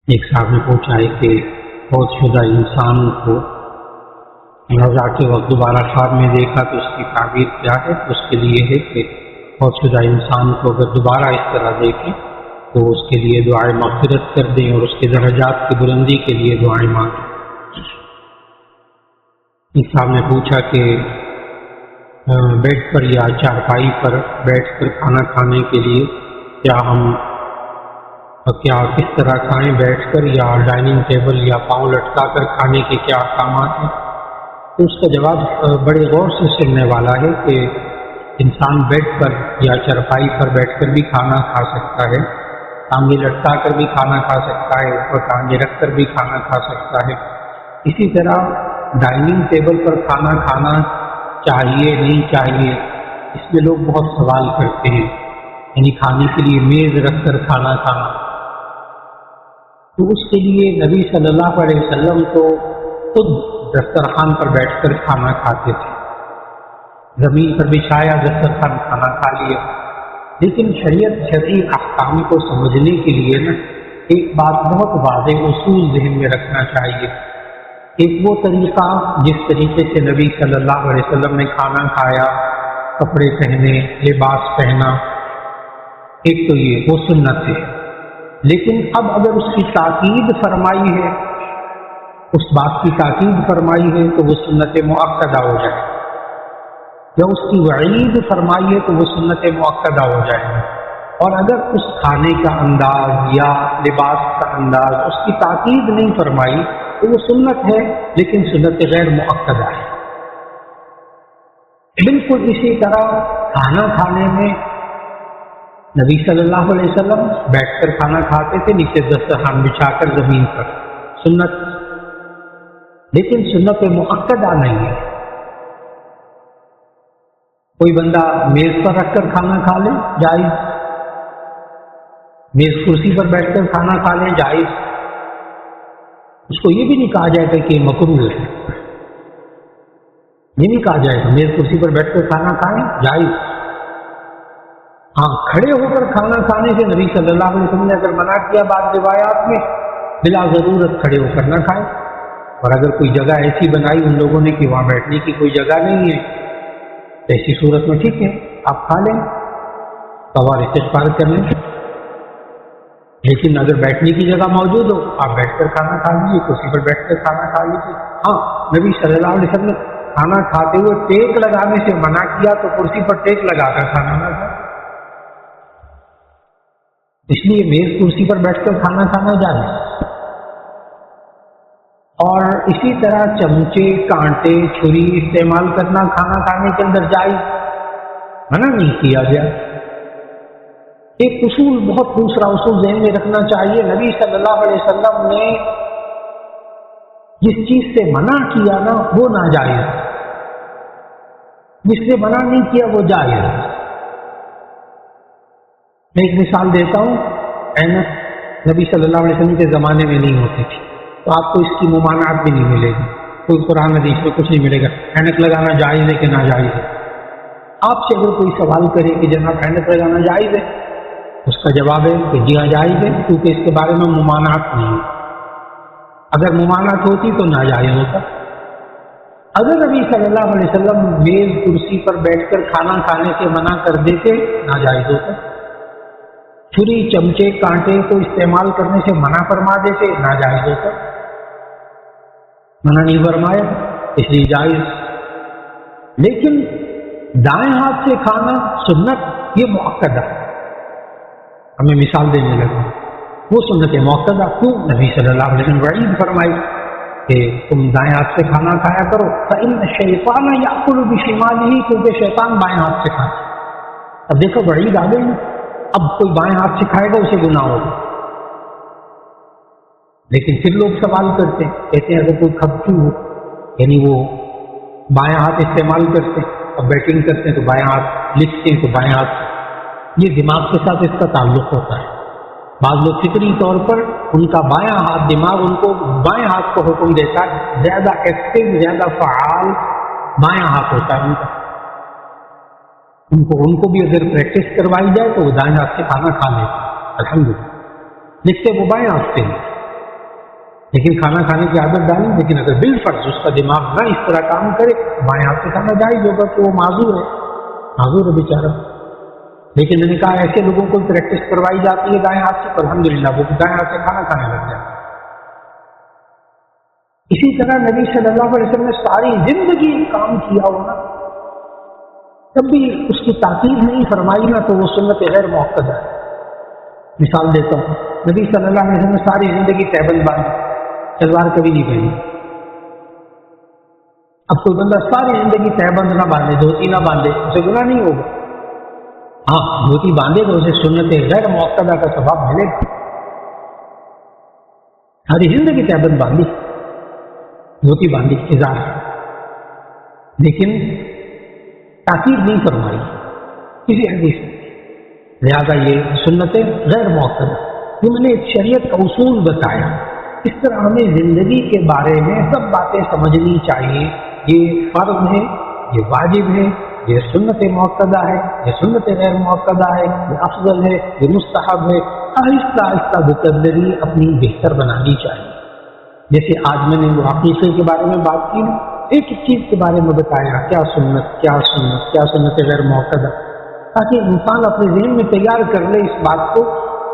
ایک صاحب نے پوچھا ہے کہ فوت شدہ انسان کو رضا کے وقت دوبارہ خواب میں دیکھا تو اس کی تعبیر کیا ہے؟ اس کے لیے ہے کہ فوت شدہ انسان کو اگر دوبارہ اس طرح دیکھیں تو اس کے لیے دعائیں مغفرت کر دیں اور اس کے درجات کی بلندی کے لیے دعائیں مانگیں۔ ایک صاحب نے پوچھا کہ بیڈ پر یا چارپائی پر بیٹھ کر کھانا کھانے کے لیے کیا کس طرح کھائیں، بیٹھ کر یا ڈائننگ ٹیبل یا پاؤں لٹکا کر کھانے کے کیا احکامات ہیں؟ تو اس کا جواب بڑے غور سے سننے والا ہے کہ انسان بیڈ پر یا چارپائی پر بیٹھ کر بھی کھانا کھا سکتا ہے، ٹانگیں لٹکا کر بھی کھانا کھا سکتا ہے، اوپر ٹانگیں رکھ کر بھی کھانا کھا سکتا ہے۔ اسی طرح ڈائننگ ٹیبل پر کھانا کھانا چاہیے نہیں چاہیے، اس میں لوگ بہت سوال کرتے ہیں، یعنی کھانے کے لیے میز رکھ کر کھانا کھانا۔ تو اس کے لیے نبی صلی اللہ علیہ وسلم تو خود دسترخوان پر بیٹھ کر کھانا کھاتے تھے، زمین پر بچھایا دسترخوان کھانا کھا لیا۔ لیکن شرعی احکام کو سمجھنے کے لیے ایک بات بہت واضح اصول ذہن میں رکھنا چاہیے۔ ایک وہ طریقہ جس طریقے سے نبی صلی اللہ علیہ وسلم نے کھانا کھایا، کپڑے پہنے، لباس پہنا، ایک تو یہ وہ سنت ہے۔ لیکن اب اگر اس کی تاکید فرمائی ہے، اس بات کی تاکید فرمائی ہے تو وہ سنت مؤکدہ ہو جائے، یا اس کی وعید فرمائی ہے تو وہ سنت مؤکدہ ہو جائے۔ اور اگر اس کھانے کا انداز یا لباس کا انداز اس کی تاکید نہیں فرمائی تو وہ سنت ہے لیکن سنت غیر مؤکدہ ہے۔ بالکل اسی طرح کھانا کھانے میں نبی صلی اللہ علیہ وسلم بیٹھ کر کھانا کھاتے تھے، نیچے دسترخوان بچھا کر زمین پر، سنت، لیکن سنت مؤکدہ نہیں ہے۔ کوئی بندہ میز پر رکھ کر کھانا کھا لے، جائز، میز کرسی پر بیٹھ کر کھانا کھا لے، جائز۔ اس کو یہ بھی نہیں کہا جائے گا کہ مکروہ ہے، یہ نہیں کہا جائے گا میز کرسی پر بیٹھ کر کھانا کھائیں، جائز۔ ہاں، کھڑے ہو کر کھانا کھانے سے نبی صلی اللہ علیہ وسلم نے اگر منع کیا بعض روایات میں، بلا ضرورت کھڑے ہو کر نہ کھائیں۔ اور اگر کوئی جگہ ایسی بنائی ان لوگوں نے کہ وہاں بیٹھنے کی کوئی جگہ نہیں ہے، ایسی صورت میں ٹھیک ہے، آپ کھا لیں، طواف استغفار کر لیں۔ لیکن اگر بیٹھنے کی جگہ موجود ہو، آپ بیٹھ کر کھانا کھا لیجیے، کرسی پر بیٹھ کر کھانا کھا لیجیے۔ ہاں، نبی صلی اللہ علیہ وسلم نے کھانا کھاتے ہوئے ٹیک لگانے سے منع کیا تو کرسی پر ٹیک لگا کر کھانا نہ کھائیں، اس لیے میز کرسی پر بیٹھ کر کھانا کھانا جائز۔ اور اسی طرح چمچے، کانٹے، چھری استعمال کرنا کھانا کھانے کے اندر جائز، منع نہیں کیا گیا۔ ایک اصول، بہت دوسرا اصول ذہن میں رکھنا چاہیے، نبی صلی اللہ علیہ وسلم نے جس چیز سے منع کیا نا وہ ناجائز، جس سے منع نہیں کیا وہ جائز۔ میں ایک مثال دیتا ہوں، اینک نبی صلی اللہ علیہ وسلم کے زمانے میں نہیں ہوتی تھی، تو آپ کو اس کی ممانعت بھی نہیں ملے گی، کوئی قرآن حدیث میں کچھ نہیں ملے گا اینک لگانا جائز ہے کہ ناجائز ہے۔ آپ سے اگر کوئی سوال کرے کہ جناب اینک لگانا جائز ہے، اس کا جواب ہے کہ جی ہاں جائز ہے، کیونکہ اس کے بارے میں ممانعت نہیں ہے۔ اگر ممانعت ہوتی تو ناجائز ہوتا۔ اگر نبی صلی اللہ علیہ وسلم میز کرسی پر بیٹھ کر کھانا کھانے سے منع کر دیتے، ناجائز ہوتا۔ چھری، چمچے، کانٹے کو استعمال کرنے سے منع فرما دیتے، ناجائز ہوتا۔ منع نہیں فرمایا اس لیے جائز۔ لیکن دائیں ہاتھ سے کھانا سنت، یہ مؤکدہ، ہمیں مثال دینے لگا، وہ سنت مؤکدہ۔ کیوں؟ نبی صلی اللہ علیہ وسلم وعید فرمائی کہ تم دائیں ہاتھ سے کھانا کھایا کرو، فإن الشیطان یأکل بشمالہ، کیونکہ شیطان بائیں ہاتھ سے کھاتا۔ اب دیکھو وعید آ گئی، اب کوئی بائیں ہاتھ سے کھائے گا اسے گناہ ہوگا۔ لیکن پھر لوگ سوال کرتے ہیں، کہتے ہیں اگر کوئی کھپچو ہو، یعنی وہ بائیں ہاتھ استعمال کرتے ہیں اور بیٹنگ کرتے ہیں تو بائیں ہاتھ، لکھتے ہیں تو بائیں ہاتھ، یہ دماغ کے ساتھ اس کا تعلق ہوتا ہے۔ بعض لوگ فطری طور پر ان کا بایاں ہاتھ، دماغ ان کو بائیں ہاتھ کو حکم دیتا ہے، زیادہ ایکٹیو، زیادہ فعال بایاں ہاتھ ہوتا ہے ان کا۔ ان کو بھی اگر پریکٹس کروائی جائے تو وہ دائیں ہاتھ سے کھانا کھا لیتے، الحمدللہ، لکھتے وہ بائیں ہاتھ سے ہیں۔ لیکن کھانا کھانے کی عادت ڈالیں، لیکن اگر بالفرض اس کا دماغ نہ اس طرح کام کرے، بائیں ہاتھ سے کھانا جائز ہوگا کہ وہ معذور ہے بیچارہ۔ لیکن میں نے کہا ایسے لوگوں کو پریکٹس کروائی جاتی ہے دائیں ہاتھ سے، تو الحمدللہ وہ دائیں ہاتھ سے کھانا کھانے لگ جاتا ہے۔ اسی طرح نبی صلی اللہ علیہ وسلم نے ساری زندگی کام کیا ہونا، تب بھی اس کی تاکید نہیں فرمائی نا، تو وہ سنت غیر مؤکدہ ہے۔ مثال دیتا ہوں، نبی صلی اللہ علیہ وسلم نے ساری زندگی تہبند باندھی، شلوار کبھی نہیں پہنی۔ اب کوئی بندہ ساری زندگی تہبند نہ باندھے، دھوتی نہ باندھے، اسے گناہ نہیں ہوگا۔ ہاں دھوتی باندھے تو اسے سنت غیر مؤکدہ کا ثواب ملے گا۔ ساری زندگی تہبند باندھی، دھوتی باندھی، ازار، لیکن تاکید نہیں فرمائی کسی حدیث میں، لہٰذا یہ سنت غیر مؤکدہ۔ یہ میں نے ایک شریعت کا اصول بتایا۔ اس طرح ہمیں زندگی کے بارے میں سب باتیں سمجھنی چاہیے۔ یہ فرض ہے، یہ واجب ہے، یہ سنت مؤکدہ ہے، یہ سنت غیر مؤکدہ ہے، یہ افضل ہے، یہ مستحب ہے۔ آہستہ آہستہ وکیبلری اپنی بہتر بنانی چاہیے۔ جیسے آج میں نے عقیقے کے بارے میں بات کی، ایک ایک چیز کے بارے میں بتایا، کیا سنت غیر مؤکدہ، تاکہ انسان اپنے ذہن میں تیار کر لے اس بات کو۔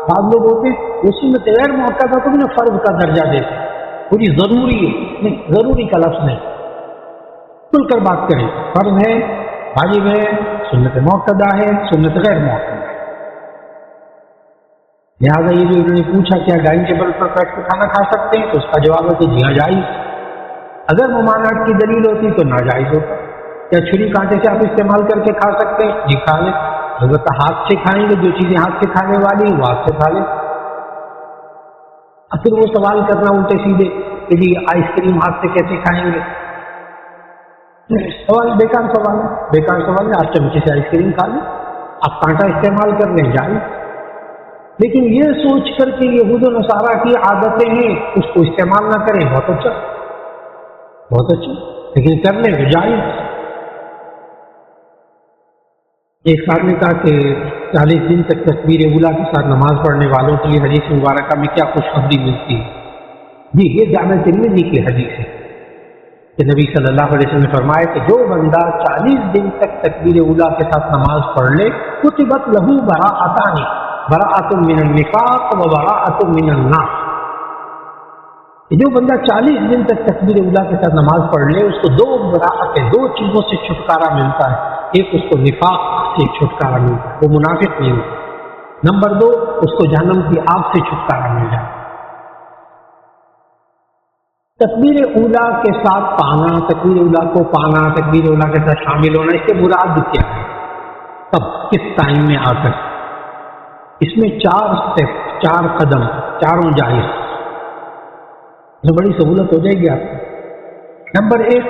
بعض لوگ ہوتے ہیں وہ سنت غیر مؤکدہ کو بھی نہ فرض کا درجہ دیتے، پوری ضروری ہے، نہیں، ضروری کا لفظ نہیں، کھل کر بات کریں، فرض ہے، واجب ہے، سنت مؤکدہ ہے، سنت غیر مؤکدہ ہے۔ لہٰذا یہ جو انہوں نے پوچھا کیا ڈائننگ ٹیبل پر بیٹھ کر کھانا کھا سکتے ہیں، تو اس کا جواب ہے کہ جی ہاں جائز۔ اگر ممانعت کی دلیل ہوتی تو ناجائز ہوتا۔ کیا چھری کانٹے سے آپ استعمال کر کے کھا سکتے ہیں؟ جی کھا لیں، البتہ ہاتھ سے کھائیں گے، جو چیزیں ہاتھ سے کھانے والی وہ ہاتھ سے کھا لیں۔ اب پھر وہ سوال کرنا الٹے سیدھے کہ جی آئس کریم ہاتھ سے کیسے کھائیں گے، سوال بیکار سوال ہے۔ آپ چمچے سے آئس کریم کھا لیں، آپ کانٹا استعمال کر لیں، جائز۔ لیکن یہ سوچ کر کہ یہود و نصارہ کی عادتیں ہیں اس کو استعمال نہ کریں، بہت اچھا، لیکن کر لیں تو جائز۔ ایک صاحب نے کہا کہ 40 دن تک تکبیر اولیٰ کے ساتھ نماز پڑھنے والوں کے لیے حدیث مبارکہ میں کیا خوشخبری ملتی ہے؟ جی یہ جامع ترمذی کی حدیث ہے کہ نبی صلی اللہ علیہ وسلم نے فرمایا کہ جو بندہ 40 دن تک تکبیر اولیٰ کے ساتھ نماز پڑھ لے، کتبت لہو براءتان، براءۃ من النفاق و براءۃ من النار۔ جو بندہ 40 دن تک تکبیر اولیٰ کے ساتھ نماز پڑھ لے، اس کو دو براءتیں، دو چیزوں سے چھٹکارا ملتا ہے۔ ایک اس کو نفاق سے چھٹکارا ملتا ہے، وہ منافق نہیں ہوتا۔ نمبر 2 اس کو جہنم کی آگ سے چھٹکارا مل جاتا ہے۔ تکبیر اولیٰ کے ساتھ پانا، تکبیر اولیٰ کو پانا، تکبیر اولیٰ کے ساتھ شامل ہونا، اس سے مراد کیا ہے؟ کب، کس ٹائم میں آ کر؟ اس میں 4 سٹیپ، 4 قدم، چاروں جائز، تو بڑی سہولت ہو جائے گی آپ کو۔ نمبر 1،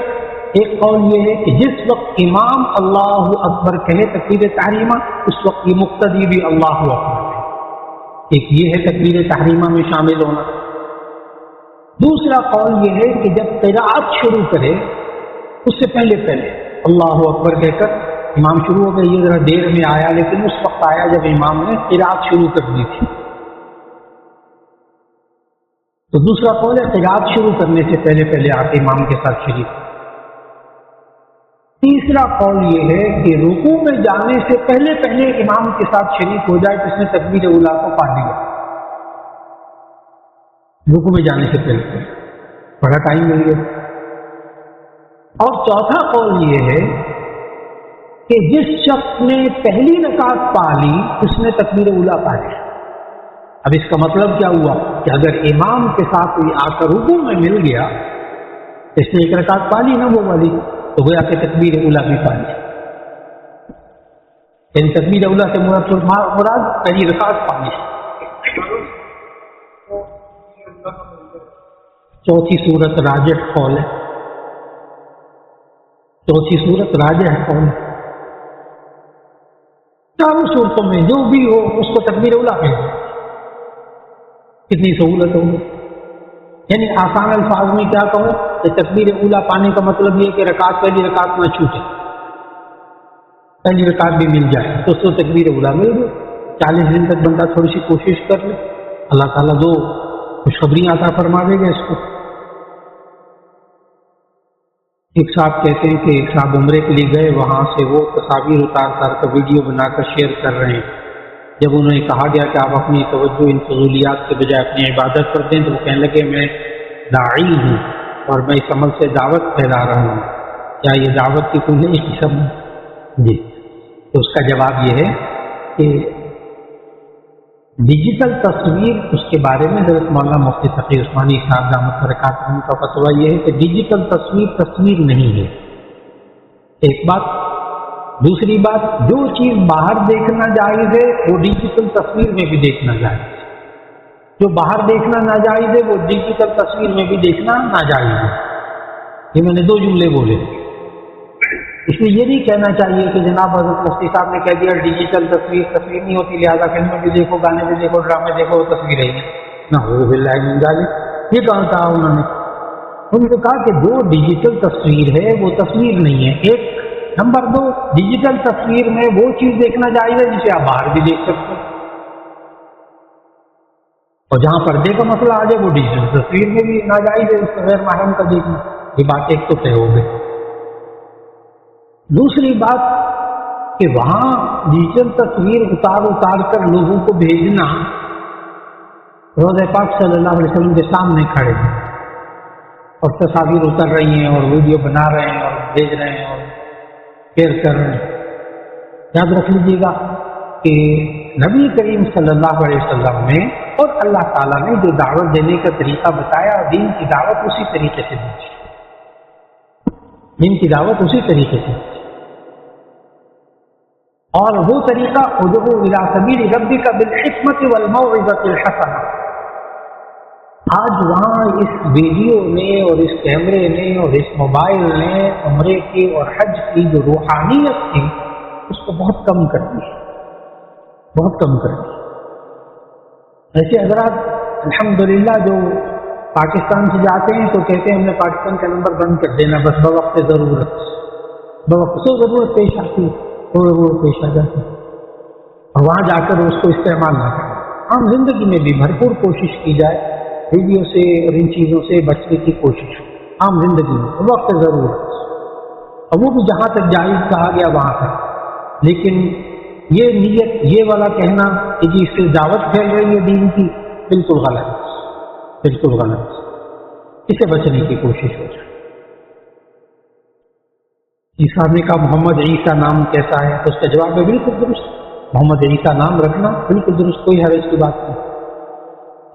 ایک قول یہ ہے کہ جس وقت امام اللہ اکبر کہے تکبیر تحریمہ، اس وقت یہ مقتدی بھی اللہ اکبر ہے۔ ایک یہ ہے تکبیر تحریمہ میں شامل ہونا۔ دوسرا قول یہ ہے کہ جب قراءت شروع کرے اس سے پہلے اللہ اکبر کہہ کر امام شروع ہو گئے، یہ ذرا دیر میں آیا لیکن اس وقت آیا جب امام نے قراءت شروع کر دی تھی، تو دوسرا قول ہے قراءت شروع کرنے سے پہلے آ کے امام کے ساتھ شریک۔ تیسرا قول یہ ہے کہ رکوع میں جانے سے پہلے امام کے ساتھ شریک ہو جائے، جس نے تکبیر اولیٰ کو پا لیا، رکوع میں جانے سے پہلے، بڑا ٹائم مل گیا۔ اور چوتھا قول یہ ہے کہ جس شخص نے پہلی رکعت پا لی اس نے تکبیر اولیٰ پا لی۔ اب اس کا مطلب کیا ہوا کہ اگر امام کے ساتھ آ کر رکوع میں مل گیا، اس نے ایک رکعت پا لی نا وہ والی، تو گویا کہ تکبیر اولیٰ بھی پا لی۔ یعنی تکبیر اولیٰ سے مراد پہلی رکعت پا لی۔ چوتھی صورت راجح قول ہے، چوتھی صورت راجح قول ہے۔ چاروں صورتوں میں جو بھی ہو اس کو تکبیر اولیٰ کہتے ہیں۔ کتنی سہولت ہوگی۔ یعنی آسان الفاظ میں کیا کہوں کہ تکبیر اولیٰ پانے کا مطلب یہ کہ پہلی رکعت نہ چھوٹے، پہلی رکعت بھی مل جائے تو اس کو تکبیر اولیٰ مل گئی۔ 40 دن تک بندہ تھوڑی سی کوشش کر لے، اللہ تعالیٰ دو خوشخبری عطا فرما دے گا اس کو۔ ایک صاحب کہتے ہیں کہ ایک صاحب عمرے کے لیے گئے، وہاں سے وہ تصاویر اتار کر ویڈیو بنا کر شیئر کر رہے ہیں۔ جب انہیں کہا گیا کہ آپ اپنی توجہ ان فضولیات کے بجائے اپنی عبادت پر دیں، تو وہ کہنے لگے میں داعی ہوں اور میں اس عمل سے دعوت پھیلا رہا ہوں، کیا یہ دعوت کی کوئی نئی قسم ہے؟ جی، تو اس کا جواب یہ ہے کہ ڈیجیٹل تصویر، اس کے بارے میں حضرت مولانا مفتی تقی عثمانی صاحب دامت برکاتہم کا فتویٰ یہ ہے کہ ڈیجیٹل تصویر نہیں ہے، ایک بات۔ دوسری بات، جو چیز باہر دیکھنا جائز ہے وہ ڈیجیٹل تصویر میں بھی دیکھنا جائز ہے، جو باہر دیکھنا ناجائز ہے وہ ڈیجیٹل تصویر میں بھی دیکھنا ناجائز ہے۔ یہ میں نے دو جملے بولے، اس لیے یہ نہیں کہنا چاہیے کہ جناب حضرت مفتی صاحب نے کہہ دیا ڈیجیٹل تصویر نہیں ہوتی، لہٰذا فلمیں بھی دیکھو، گانے بھی دیکھو، ڈرامے دیکھو، وہ تصویر ہے نہ ہو باللہ من ذالک۔ یہ کہا تھا انہوں نے کہا کہ جو ڈیجیٹل تصویر ہے وہ تصویر نہیں ہے، ایک۔ نمبر دو، ڈیجیٹل تصویر میں وہ چیز دیکھنا جائز ہے جسے آپ باہر بھی دیکھ سکتے ہیں، اور جہاں پردے کا مسئلہ آ جائے وہ ڈیجیٹل تصویر میں بھی ناجائز ہے، اس کو غیر محرم کا دیکھنا۔ یہ بات ایک تو طے ہو گئی۔ دوسری بات کہ وہاں ڈیجیٹل تصویر اتار کر لوگوں کو بھیجنا، روضہ پاک صلی اللہ علیہ وسلم کے سامنے کھڑے ہیں اور تصاویر اتر رہی ہیں اور ویڈیو بنا رہے ہیں اور بھیج رہے ہیں اور شیئر کر رہے ہیں۔ یاد رکھ لیجیے گا کہ نبی کریم صلی اللہ علیہ وسلم نے اور اللہ تعالیٰ نے جو دعوت دینے کا طریقہ بتایا، دین کی دعوت اسی طریقے سے دی، دین کی دعوت اسی طریقے سے، اور وہ طریقہ ادعو الی سبیل ربک بالحکمت والموعظۃ الحسنہ۔ آج وہاں اس ویڈیو نے اور اس کیمرے نے اور اس موبائل نے عمرے کی اور حج کی جو روحانیت تھی اس کو بہت کم کر دی، بہت کم کر دی۔ ایسے حضرات الحمدللہ جو پاکستان سے جاتے ہیں تو کہتے ہیں ہم نے پاکستان کا نمبر بند کر دینا، بس بوقت ضرورت، بوقت سے ضرورت پیش آتی تو ضرورت پیش آ جاتی، اور وہاں جا کر اس کو استعمال نہ کریں۔ عام زندگی میں بھی بھرپور کوشش کی جائے، ویڈیو سے اور ان چیزوں سے بچنے کی کوشش، عام زندگی میں وقت ضرورت، اور وہ بھی جہاں تک جائز کہا گیا وہاں تک۔ لیکن یہ نیت، یہ والا کہنا کہ جی اس سے دعوت پھیل رہی ہے دین کی، بالکل غلط، بالکل غلط، اسے بچنے کی کوشش ہو جائے۔ اس صاحب نے کہا محمد عیسیٰ نام کیسا ہے؟ تو اس کا جواب ہے بالکل درست، محمد عیسیٰ نام رکھنا بالکل درست، کوئی حرج کی بات نہیں۔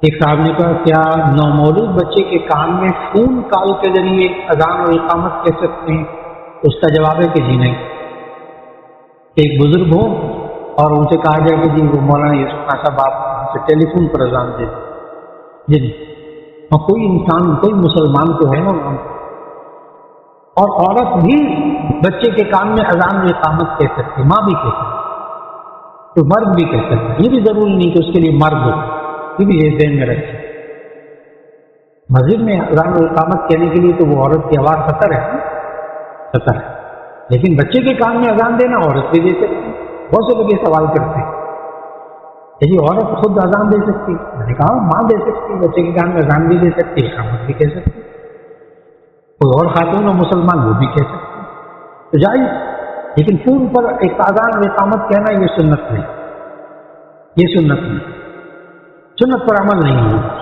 ایک صاحب نے کہا کیا نومولود بچے کے کان میں فون کال کے ذریعے اذان اور اقامت کہہ سکتے ہیں؟ تو اس کا جواب ہے کہ جی نہیں۔ ایک بزرگ ہو اور ان سے کہا جائے کہ جی وہ مولانا یوسف صاحب آپ سے ٹیلی فون پر اذان دے دیں، جی اور کوئی انسان، کوئی مسلمان تو ہے نا، اور عورت بھی بچے کے کان میں اذان و اقامت کہہ سکتی، ماں بھی کہہ سکتی، تو مرد بھی کہہ سکتا ہے، یہ بھی ضروری نہیں کہ اس کے لیے مرد ہو، یہ بھی ذہن میں رکھیں۔ مسجد میں اذان و اقامت کہنے کے لیے تو وہ عورت کی آواز خطر ہے، خطر ہے، لیکن بچے کے کان میں اذان دینا عورت بھی دے سکتی۔ بہت سے لوگ یہ سوال کرتے ہیں کہ جی عورت خود اذان دے سکتی؟ میں نے کہا ماں دے سکتی، بچے کے کان میں اذان بھی دے سکتی، اقامت بھی کہہ سکتی، کوئی اور خاتون اور مسلمان وہ بھی کہہ سکتے، تو جائز۔ لیکن فون پر ایک اذان و اقامت کہنا یہ سنت نہیں، یہ سنت نہیں، سنت پر عمل نہیں ہوگا۔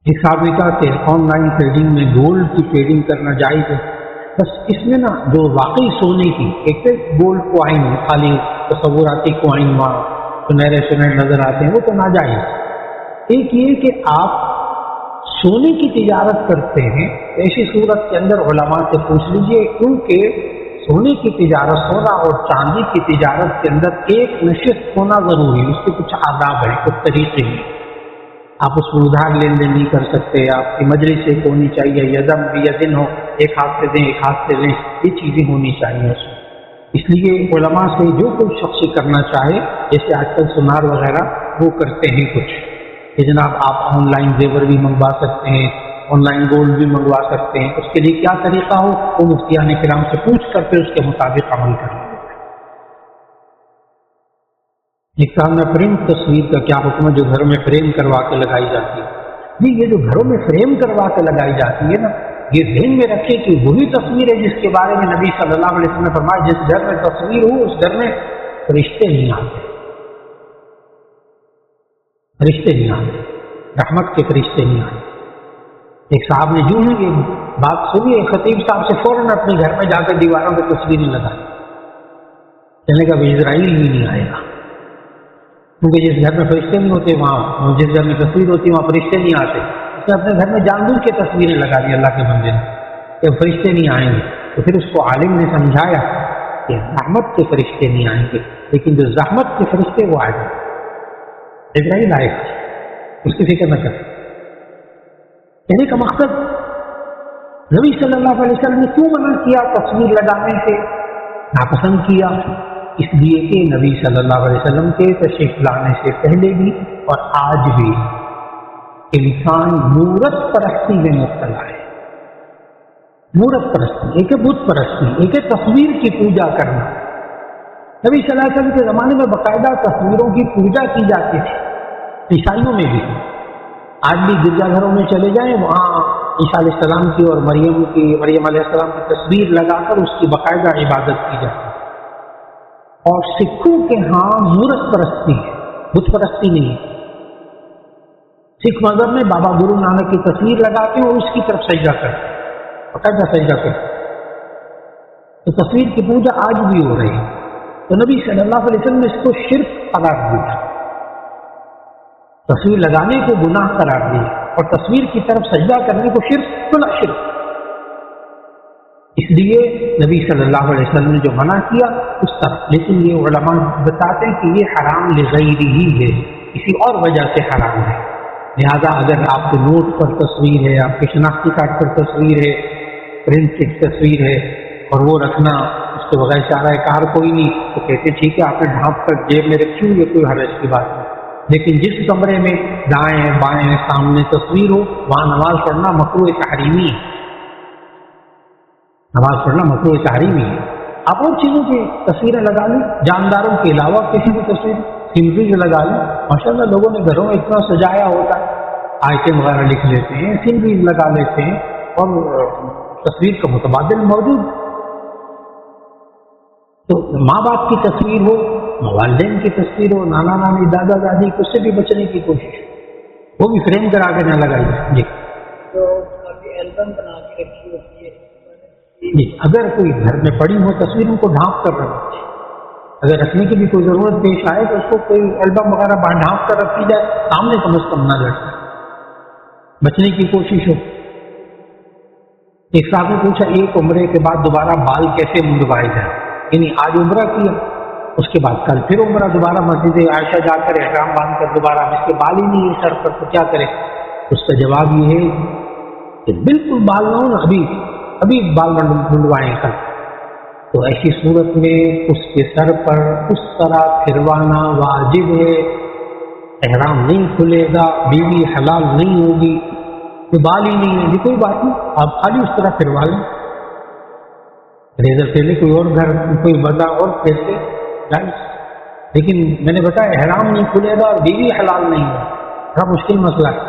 ایک صاحب نے کہا کہ آن لائن ٹریڈنگ میں گولڈ کی ٹریڈنگ کرنا جائز ہے، بس اس میں نا جو واقعی سونے کی، ایک گولڈ کوائن خالی تصوراتی کوائن وہاں سنہرے سنہرے نظر آتے ہیں، وہ تو ناجائز۔ ایک یہ کہ آپ سونے کی تجارت کرتے ہیں، ایسی صورت کے اندر علماء سے پوچھ لیجئے، کیونکہ سونے کی تجارت، سونا اور چاندی کی تجارت کے اندر ایک نشست ہونا ضروری ہے، اس کے کچھ آداب ہیں، کچھ طریقے ہیں، آپ اس میں ادھار لین دین نہیں کر سکتے، آپ کی مجلس ایک ہونی چاہیے، یدم بھی یدن ہو، ایک ہاتھ سے دیں ایک ہاتھ سے لیں، یہ چیزیں ہونی چاہیے اس میں۔ اس لیے علماء سے جو کوئی شخص کرنا چاہے، جیسے آج کل سونار وغیرہ وہ کرتے ہیں کچھ کہ جناب آپ آن لائن زیور بھی منگوا سکتے ہیں، آن لائن گولڈ بھی منگوا سکتے ہیں، اس کے لیے کیا طریقہ ہو وہ مفتیان کرام سے پوچھ کر پھر اس کے مطابق عمل کرنا۔ ایک صاحب نے پرنٹ تصویر کا کیا حکم ہے جو گھروں میں فریم کروا کے لگائی جاتی ہے؟ جی یہ جو گھروں میں فریم کروا کے لگائی جاتی ہے نا، یہ ذہن میں رکھے کہ وہی تصویر ہے جس کے بارے میں نبی صلی اللہ علیہ وسلم نے فرمایا جس گھر میں تصویر ہو اس گھر میں فرشتے نہیں آتے، فرشتے نہیں آتے، رحمت کے فرشتے نہیں آتے۔ ایک صاحب نے جو ہے یہ بات سنی، ایک خطیب صاحب سے فوراً اپنے گھر میں جا کر دیواروں پہ تصویریں لگائی، کہنے کا اسرائیل ہی نہیں آئے گا، کیونکہ جس گھر میں فرشتے نہیں ہوتے وہاں، جس گھر میں تصویر ہوتی ہے وہاں فرشتے نہیں آتے۔ اس نے اپنے گھر میں جان بوجھ کے تصویریں لگا دی اللہ کے بندے نے کہ فرشتے نہیں آئیں گے، تو پھر اس کو عالم نے سمجھایا کہ رحمت کے فرشتے نہیں آئیں گے، لیکن جو زحمت کے فرشتے وہ آئے گا، اسرائیل آئے گا، اس کی فکر نہ کر۔ کہنے کا مقصد نبی صلی اللہ علیہ وسلم نے کیوں منع کیا تصویر لگانے سے، ناپسند کیا؟ اس لیے کہ نبی صلی اللہ علیہ وسلم کے تشریف لانے سے پہلے بھی اور آج بھی انسان مورت پرستی میں مبتلا ہے۔ مورت پرستی ایک ہے بت پرستی، ایک ہے تصویر کی پوجا کرنا۔ نبی صلی اللہ علیہ وسلم کے زمانے میں باقاعدہ تصویروں کی پوجا کی جاتی تھی، عیسائیوں میں بھی۔ آج بھی گرجا گھروں میں چلے جائیں، وہاں عیسیٰ علیہ السلام کی اور مریم علیہ السلام کی تصویر لگا کر اس کی باقاعدہ عبادت کی جاتی ہے۔ اور سکھوں کے ہاں مورت پرستی ہے، بت پرستی نہیں ہے۔ سکھ مذہب میں بابا گرو نانک کی تصویر لگاتے اور اس کی طرف سجدہ کرتے، باقاعدہ سجدہ کرتے، تو تصویر کی پوجا آج بھی ہو رہی ہے۔ تو نبی صلی اللہ علیہ وسلم نے اس کو شرک قرار دیا، تصویر لگانے کو گناہ قرار دیا اور تصویر کی طرف سجدہ کرنے کو شرک، بلا شرک۔ اس لیے نبی صلی اللہ علیہ وسلم نے جو منع کیا اس طرح، لیکن یہ علماء بتاتے ہیں کہ یہ حرام لغیرہ ہی ہے، کسی اور وجہ سے حرام ہے۔ لہذا اگر آپ کے نوٹ پر تصویر ہے، آپ کے شناختی کارڈ پر تصویر ہے، پرنٹ کی تصویر ہے اور وہ رکھنا اس کے بغیر چارہ کار کوئی نہیں، تو کہتے ٹھیک ہے آپ نے ڈھانپ کر جیب میں رکھی ہو، یہ کوئی حرج کی بات نہیں۔ لیکن جس کمرے میں دائیں بائیں سامنے تصویر ہو وہاں نماز پڑھنا مکروہ تحریمی ہے، نماز پڑھنا مکروہ تحریمی ہے۔ آپ اور چیزوں کی تصویریں لگا لیں، جانداروں کے علاوہ کسی بھی تصویر سینریز لگا لیں، ماشاء اللہ لوگوں نے گھروں میں اتنا سجایا ہوتا ہے، آیتیں وغیرہ لکھ لیتے ہیں، سینریز لگا لیتے ہیں اور تصویر کا متبادل موجود۔ تو ماں باپ کی تصویر ہو، والدین کی تصویر ہو، نانا نانی دادا دادی، اس سے بھی بچنے کی کوشش، وہ بھی فریم کرا کے نہ لگائی جائے۔ جی تو البم بنا کے رکھی ہوتی ہے جی، اگر کوئی گھر میں پڑی ہو تصویروں کو ڈھانپ کر رکھنا چاہیے، اگر رکھنے کی بھی کوئی ضرورت پیش آئے تو اس کو کوئی البم وغیرہ ڈھانپ کر رکھی جائے، سامنے کم از کم نہ لڑکے، بچنے کی کوشش ہو۔ ایک صاحب نے پوچھا ایک عمرے کے بعد دوبارہ بال کیسے منڈوائے جائیں، یعنی آج عمرہ کیا اس کے بعد کل پھر عمرہ، دوبارہ مسجد عائشہ جا کر احرام باندھ کر دوبارہ، اس کے بال ہی نہیں ہے سر پر تو کیا کرے؟ اس کا جواب یہ ہے کہ بالکل بال نہ ہو، ابھی بال منڈوائیں کل، تو ایسی صورت میں اس کے سر پر اس طرح پھروانا واجب ہے، احرام نہیں کھلے گا، بیوی حلال نہیں ہوگی، یہ بال ہی نہیں ہے، یہ کوئی بات نہیں، آپ خالی اس طرح پھروا لیں، ریزر پھیلے کوئی اور گھر کوئی بندہ اور پھیرتے جائز، لیکن میں نے بتایا احرام نہیں کھلے گا اور بیوی حلال نہیں ہے، بڑا مشکل مسئلہ ہے،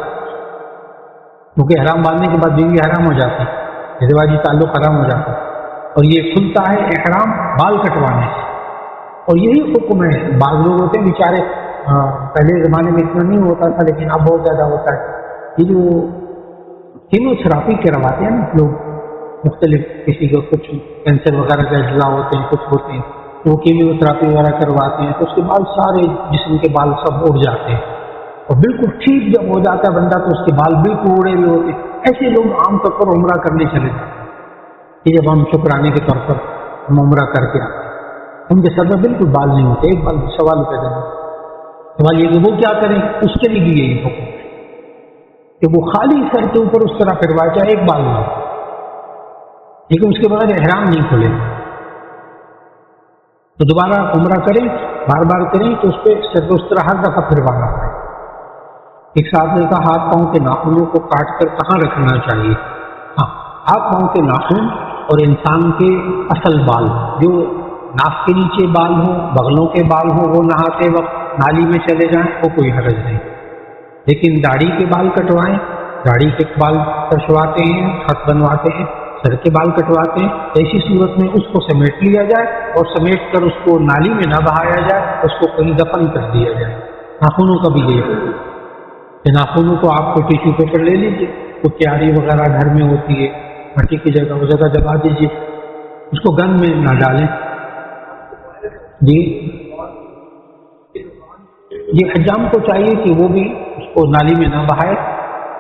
کیونکہ احرام باندھنے کے بعد بیوی حرام ہو جاتی ہے، ازدواجی تعلق حرام ہو جاتا ہے، اور یہ کھلتا ہے احرام بال کٹوانے سے، اور یہی حکم ہے۔ بعض لوگ ہوتے ہیں بیچارے، پہلے زمانے میں اتنا نہیں ہوتا تھا لیکن اب بہت زیادہ ہوتا ہے، یہ جو کیموتھراپی کرواتے ہیں نا لوگ، مختلف کسی کو کچھ کینسر وغیرہ کے اجزاء ہوتے ہیں، کچھ ہوتے ہیں، تو وہ کیموتھراپی وغیرہ کرواتے ہیں، تو اس کے بعد سارے جسم کے بال سب اڑ جاتے ہیں، اور بالکل ٹھیک جب ہو جاتا ہے بندہ تو اس کے بال بالکل اڑے ہوئے ہوتے ہیں۔ ایسے لوگ عام طور پر عمرہ کرنے چلے جاتے ہیں کہ جب ہم شکرانے کے طور پر ہم عمرہ کر کے آتے ہیں، ان کے سر میں بالکل بال نہیں ہوتے، ایک بال سوال پیدا نہیں، سوال یہ کہ وہ کیا کریں، اس کے لیے بھی یہی حکم ہے کہ وہ خالی سر کے اوپر اس طرح پھروائے، چاہے ایک بال نہ ہو، لیکن اس کے بعد احرام نہیں کھلے، تو دوبارہ عمرہ کریں، بار بار کریں تو اس پہ سر اس طرح ہر دفعہ پھروانا پڑے۔ ایک صاحب نے کہا ہاتھ پاؤں کے ناخنوں کو کاٹ کر کہاں رکھنا چاہیے؟ ہاں، ہاتھ پاؤں کے ناخن اور انسان کے اصل بال جو ناک کے نیچے بال ہوں، بغلوں کے بال ہوں، وہ نہاتے وقت نالی میں چلے جائیں وہ کوئی حرج نہیں، لیکن داڑھی کے بال کٹوائیں، داڑھی کے بال کٹواتے ہیں، ہاتھ بنواتے ہیں، سر کے بال کٹواتے ہیں، ایسی صورت میں اس کو سمیٹ لیا جائے اور سمیٹ کر اس کو نالی میں نہ بہایا جائے، اس کو کہیں دفن کر دیا جائے۔ ناخنوں کا بھی یہ ہے کہ ناخنوں کو آپ کو ٹیشو پیپر لے لیجیے، تو کیاری وغیرہ گھر میں ہوتی ہے مٹی کی جگہ، وہ جگہ دبا دیجیے، اس کو گن میں نہ ڈالیں۔ جی یہ حجام کو چاہیے کہ وہ بھی اس کو نالی میں نہ بہائے،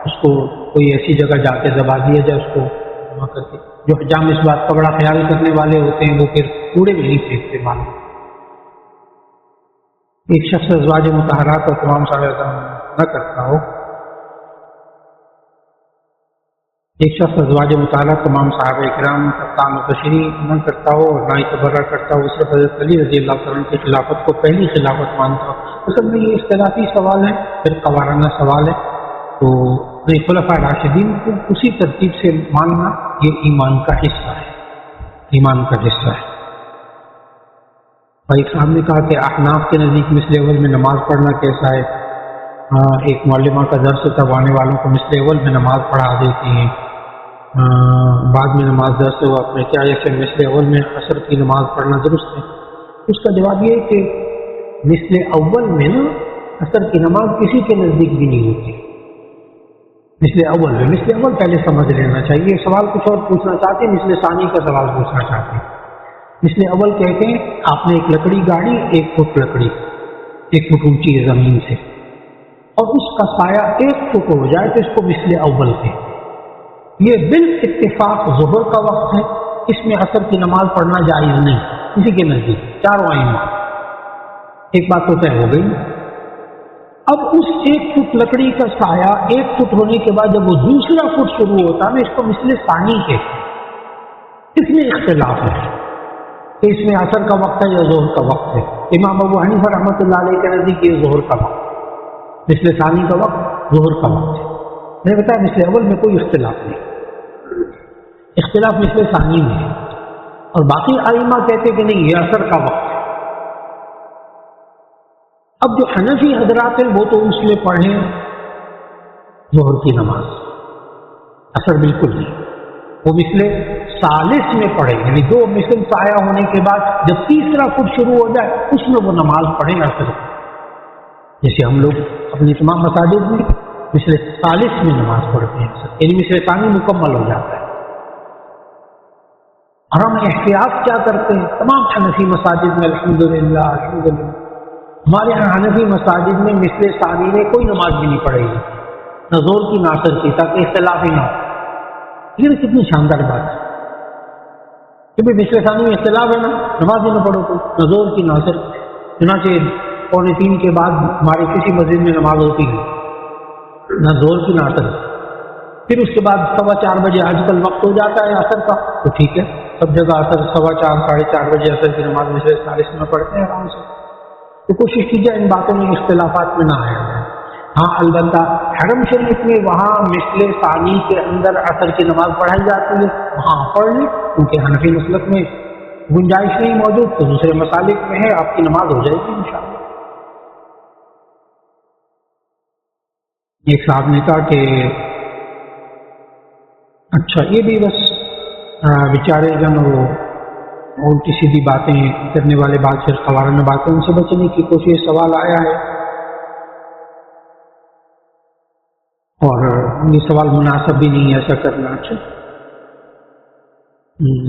اس کو کوئی ایسی جگہ جا کے دبا دیا جائے، اس کو جمع کر کے۔ جو حجام اس بات کا بڑا خیال کرنے والے ہوتے ہیں وہ پھر کوڑے میں نہیں پھینکتے مال۔ ایک شخص ازواج مطہرات اور تمام صحابہ نہ کرتا ہو، ایک شخص ازواج مطہرات تمام صحابہ کرام کا تعام تشریح نہ کرتا ہو اور نہ ہی تبرہ کرتا ہو، صرف حضرت علی رضی اللہ تعالیٰ عنہ کی خلافت کو پہلی خلافت مانتا ہو۔ اصل میں یہ اختلافی سوال ہے، پھر قوارانہ سوال ہے، تو خلفاء راشدین کو اسی ترتیب سے ماننا یہ ایمان کا حصہ ہے، ایمان کا حصہ ہے۔ ایک صاحب نے کہا کہ احناف کے نزدیک مثل اول میں نماز پڑھنا کیسا ہے؟ ایک معلمہ کا درس تب آنے والوں کو مثل اول میں نماز پڑھا دیتی ہیں، بعد میں نماز درس ہوا اپنے کیا یہ کہ مثل اول میں عصر کی نماز پڑھنا درست ہے؟ اس کا جواب یہ ہے کہ مثل اول میں نا عصر کی نماز کسی کے نزدیک بھی نہیں ہوتی، مثل اول میں، مثل اول پہلے سمجھ لینا چاہیے۔ سوال کچھ اور پوچھنا چاہتے ہیں، مثل ثانی کا سوال پوچھنا چاہتے ہیں۔ مثل اول کہتے ہیں آپ نے ایک لکڑی گاڑی، 1 فٹ لکڑی 1 فٹ اونچی ہے زمین سے، اور اس کا سایہ 1 فٹ ہو جائے تو اس کو مثل اول کہتے ہیں۔ یہ بالاتفاق ظہر کا وقت ہے، اس میں عصر کی نماز پڑھنا جائز نہیں کسی کے نزدیک، چاروں ائمہ۔ ایک بات تو طے ہو گئی۔ اب اس 1 فٹ لکڑی کا سایہ 1 فٹ ہونے کے بعد جب وہ دوسرا فٹ شروع ہوتا ہے اس کو مثل ثانی کہتے ہیں۔ اس میں اختلاف ہے کہ اس میں عصر کا وقت ہے یا ظہر کا وقت ہے۔ امام ابو حنیفہ رحمۃ اللہ علیہ کے نزدیک یہ ظہر کا وقت، مثل ثانی کا وقت ظہر کا وقت ہے۔ میں نے بتایا مثل اول میں کوئی اختلاف نہیں، اختلاف مثل ثانی میں ہے، اور باقی ائمہ کہتے کہ نہیں یہ عصر کا وقت ہے۔ اب جو حنفی حضرات ہیں وہ تو اس میں پڑھیں ظہر کی نماز، عصر بالکل نہیں، وہ مثل ثالث میں پڑھیں، یعنی دو مثل سایہ ہونے کے بعد جب تیسرا فٹ شروع ہو جائے اس میں وہ نماز پڑھیں عصر کی، جیسے ہم لوگ اپنی تمام مساجد میں مثل ثالث میں نماز پڑھتے ہیں، یعنی مثل ثانی مکمل ہو جاتا ہے۔ اور ہم احتیاط کیا کرتے ہیں تمام حنفی مساجد میں، الحمدللہ الحمدللہ ہمارے یہاں حنفی مساجد میں مثل ثانی میں کوئی نماز بھی نہیں پڑھے گی، نہ ظہر کی نہ عصر کی، تاکہ اختلاف ہی نہ ہو۔ یہ کتنی شاندار بات ہے کہ بھائی مثل ثانی میں اختلاف ہے نا، نماز ہی نہ پڑھو تو، نہ ظہر کی نہ عصر کی۔ چنانچہ 2:45 کے بعد ہماری کسی مسجد میں نماز ہوتی ہے، نہ ظہر کی نہ عصر کی۔ پھر اس کے بعد 4:15 بجے آج کل وقت ہو جاتا ہے عصر کا، تو ٹھیک ہے سب جگہ عصر 4:15 4:30 بجے عصر کی نماز مثل ثالث میں پڑھتے ہیں آرام سے۔ تو کوشش کیجیے ان باتوں میں اختلافات میں نہ آیا جائے۔ ہاں البتہ حرم شریف میں وہاں مثل ثانی کے اندر عصر کی نماز پڑھائی جاتی ہے، وہاں پڑھ لیں، کیونکہ حنفی مسلک میں گنجائش نہیں موجود تو دوسرے مسالک میں ہے، آپ کی نماز ہو جائے گی انشاءاللہ۔ ایک صاحب نے کہا کہ اچھا یہ بھی بس بیچارے جن وہ الٹی سیدھی باتیں کرنے والے بات پھر قوارانہ باتیں ان سے بچنے کی کوشش، سوال آیا ہے اور یہ سوال مناسب بھی نہیں ہے ایسا کرنا۔ اچھا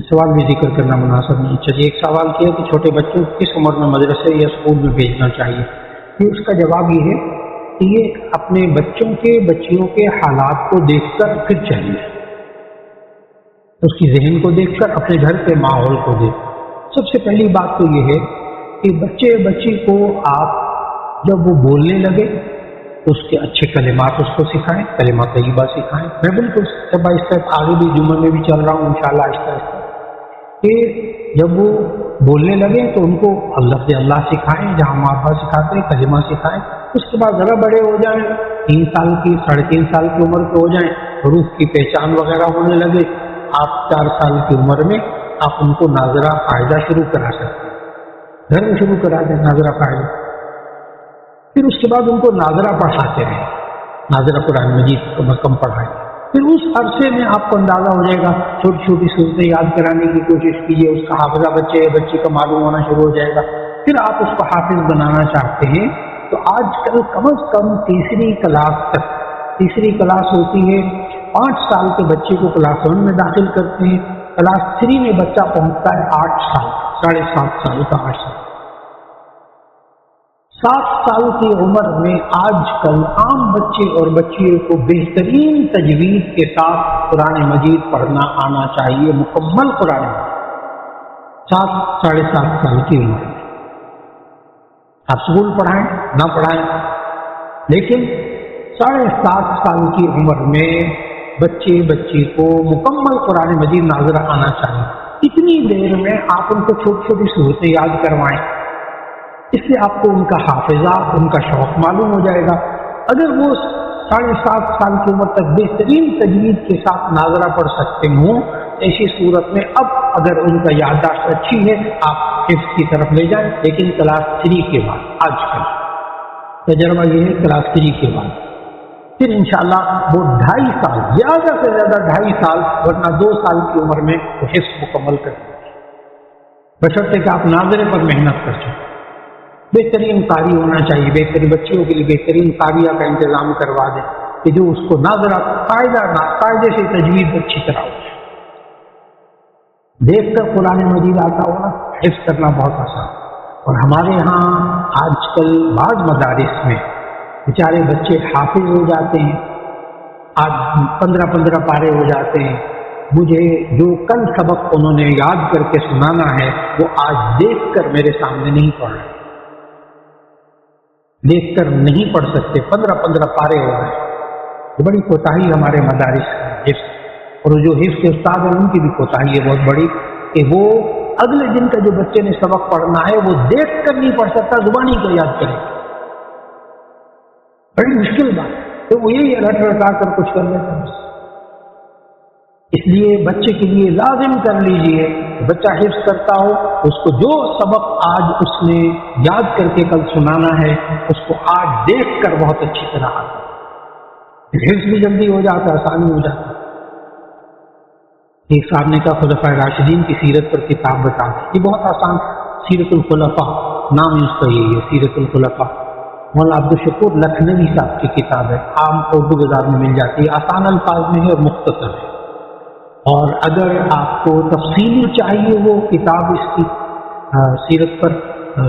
سوال بھی ذکر کرنا مناسب نہیں۔ اچھا جی ایک سوال کیا کہ چھوٹے بچوں کو کس عمر میں مدرسے یا اسکول میں بھیجنا چاہیے؟ یہ اس کا جواب یہ ہے کہ یہ اپنے بچیوں کے حالات کو دیکھ کر پھر چاہیے، اس کی ذہن کو دیکھ کر، اپنے گھر کے ماحول کو دیکھ۔ سب سے پہلی بات تو یہ ہے کہ بچی کو آپ جب وہ بولنے لگے تو اس کے اچھے کلمات اس کو سکھائیں، کلمہ طیبہ سکھائیں۔ میں بالکل اسٹیپ بائی اسٹیپ آگے بھی جمعے میں بھی چل رہا ہوں انشاءاللہ آہستہ آہستہ، کہ جب وہ بولنے لگے تو ان کو لفظ اللہ سکھائیں، جہاں ماں باپ سکھاتے ہیں کلمہ سکھائیں۔ اس کے بعد ذرا بڑے ہو جائیں، 3 سال کی 3.5 سال کی عمر کے ہو جائیں، حروف کی پہچان وغیرہ ہونے لگے، آپ 4 سال کی عمر میں آپ ان کو ناظرہ قاعدہ شروع کرا سکتے ہیں، گھر میں شروع کرا دیں ناظرہ قاعدہ۔ پھر اس کے بعد ان کو ناظرہ پڑھاتے رہے، ناظرہ قرآن مجید کو کم پڑھائیں، پھر اس عرصے میں آپ کو اندازہ ہو جائے گا، چھوٹی چھوٹی صورتیں یاد کرانے کی کوشش کیجیے، اس کا حافظہ بچی کا معلوم ہونا شروع ہو جائے گا، پھر آپ اس کو حافظ بنانا چاہتے ہیں تو آج کل کم از کم تیسری کلاس تک، تیسری کلاس ہوتی ہے 5 سال کے بچے کو کلاس 1 میں داخل کرتے ہیں، کلاس 3 میں بچہ پہنچتا ہے 8 سال، 7.5 سال کا، 8 سال 7 سال کی عمر میں آج کل عام بچے اور بچیوں کو بہترین تجوید کے ساتھ قرآن مجید پڑھنا آنا چاہیے، مکمل قرآن مجید 7-7.5 سال کی عمر میں۔ آپ اسکول پڑھائیں نہ پڑھائیں، لیکن 7.5 سال کی عمر میں بچی کو مکمل قرآن مجید ناظرہ آنا چاہیے۔ اتنی دیر میں آپ ان کو چھوٹی چھوٹی صورتیں یاد کروائیں، اس سے آپ کو ان کا حافظہ، ان کا شوق معلوم ہو جائے گا۔ اگر وہ 7.5 سال کی عمر تک بہترین تجوید کے ساتھ ناظرہ پڑھ سکتے ہوں، ایسی صورت میں اب اگر ان کا یادداشت اچھی ہے آپ حفظ کی طرف لے جائیں، لیکن کلاس 3 کے بعد، آج کل تجربہ یہ ہے کلاس 3 کے بعد، پھر انشاءاللہ وہ 2.5 سال، زیادہ سے زیادہ 2.5 سال، ورنہ 2 سال کی عمر میں وہ حفظ مکمل کر دیں، بشرطے کہ آپ ناظرے پر محنت کر سکیں۔ بہترین قاری ہونا چاہیے، بہترین بچیوں کے لیے بہترین قاریہ کا انتظام کروا دیں کہ جو اس کو ناظرہ قاعدے سے تجوید اچھی طرح ہو، دیکھ کر قرآن مجید آتا ہونا، حفظ کرنا بہت آسان۔ اور ہمارے ہاں آج کل بعض مدارس میں بیچارے بچے حافظ ہو جاتے ہیں، آج 15 پارے ہو جاتے ہیں، مجھے جو کل سبق انہوں نے یاد کر کے سنانا ہے وہ آج دیکھ کر میرے سامنے نہیں پڑھ رہے، دیکھ کر نہیں پڑھ سکتے، 15 پارے ہو رہے ہیں۔ یہ بڑی کوتاہی ہمارے مدارس کا حفظ، اور جو حفظ کے استاد ہیں ان کی بھی کوتاہی ہے بہت بڑی، کہ وہ اگلے دن کا جو بچے نے سبق پڑھنا ہے وہ دیکھ کر نہیں پڑھ سکتا، زبانی کو یاد کرے، بڑی مشکل بات ہے، تو وہ یہی رٹ رٹا کر کچھ کر لیتا ہے۔ اس لیے بچے کے لیے لازم کر لیجئے، بچہ حفظ کرتا ہو اس کو جو سبق آج اس نے یاد کر کے کل سنانا ہے اس کو آج دیکھ کر بہت اچھی طرح آتا ہے، حفظ بھی جلدی ہو جاتا ہے، آسانی ہو جاتا ہے۔ ایک صاحب نے کہا خلفائے راشدین کی سیرت پر کتاب بتا دی، یہ بہت آسان، سیرت الخلفاء نام اس کا یہی ہے، سیرت الخلفاء، مولانا عبدالشکور لکھنوی صاحب کی کتاب ہے، عام اردو بازار میں مل جاتی ہے، آسان الفاظ میں ہے اور مختصر ہے۔ اور اگر آپ کو تفصیلی چاہیے وہ کتاب اس کی سیرت پر،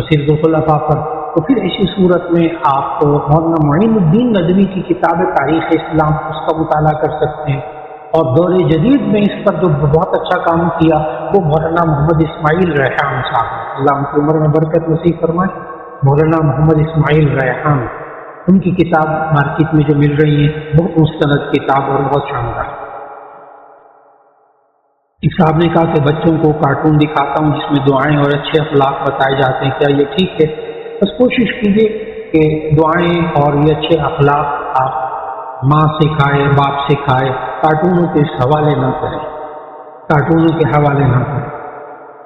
سیرت الخلفاء پر، تو پھر ایسی صورت میں آپ مولانا معین الدین ندوی کی کتاب تاریخ اسلام اس کا مطالعہ کر سکتے ہیں، اور دور جدید میں اس پر جو بہت اچھا کام کیا وہ مولانا محمد اسماعیل ریحان صاحب، اللہ ان کی عمر میں برکت نصیب فرمائے، مولانا محمد اسماعیل ریحان، ان کی کتاب مارکیٹ میں جو مل رہی ہے بہت مستند کتاب اور بہت شاندار۔ ایک صاحب نے کہا کہ بچوں کو کارٹون دکھاتا ہوں جس میں دعائیں اور اچھے اخلاق بتائے جاتے ہیں، کیا یہ ٹھیک ہے؟ بس کوشش کیجیے کہ دعائیں اور یہ اچھے اخلاق آپ ماں سکھائے، باپ سکھائے، کارٹونوں کے حوالے نہ کریں، کارٹونوں کے حوالے نہ کریں،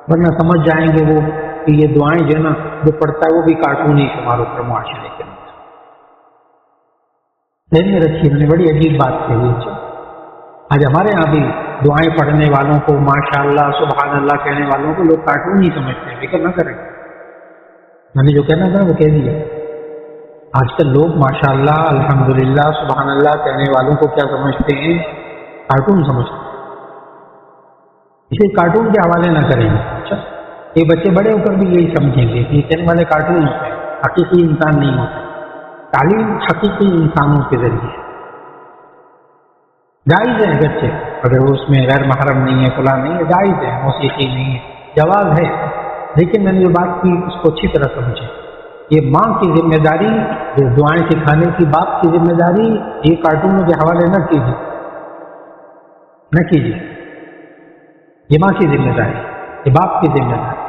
ورنہ سمجھ جائیں گے وہ کہ یہ دعائیں جو ہے نا جو پڑھتا ہے وہ بھی کارٹون ہی شمار ہوتا ہے معاشرے کے اندر۔ ذہن میں رکھیے، میں نے بڑی عجیب بات کہی ہے، آج ہمارے یہاں بھی دعائیں پڑھنے والوں کو، ماشاء اللہ سبحان اللہ کہنے والوں کو لوگ کارٹون ہی سمجھتے ہیں، فکر نہ کریں، میں نے جو کہنا تھا وہ کہہ دیا۔ آج کل لوگ ماشاء اللہ الحمدللہ سبحان اللہ کہنے والوں کو کیا سمجھتے ہیں؟ کارٹون سمجھتے ہیں، اسے کارٹون کے حوالے نہ کریں گے۔ اچھا، یہ بچے بڑے ہو کر بھی یہی سمجھیں گے کہ یہ کہنے والے کارٹون ہوتے ہیں، حقیقی انسان نہیں ہوتے۔ تعلیم حقیقی انسانوں کے ذریعے جائز ہے، اگرچہ اگر اس میں غیر محرم نہیں ہے، فلاں نہیں ہے، جائز ہے، موسیقی نہیں ہے، جواز ہے، لیکن میں نے جو بات کی اس کو اچھی طرح سمجھے، یہ ماں کی ذمہ داری، جو دعائیں سکھانے کی باپ کی ذمہ داری، یہ کارٹونوں کے حوالے نہ کیجیے، نہ کیجیے، یہ ماں کی ذمہ داری، یہ باپ کی ذمہ داری۔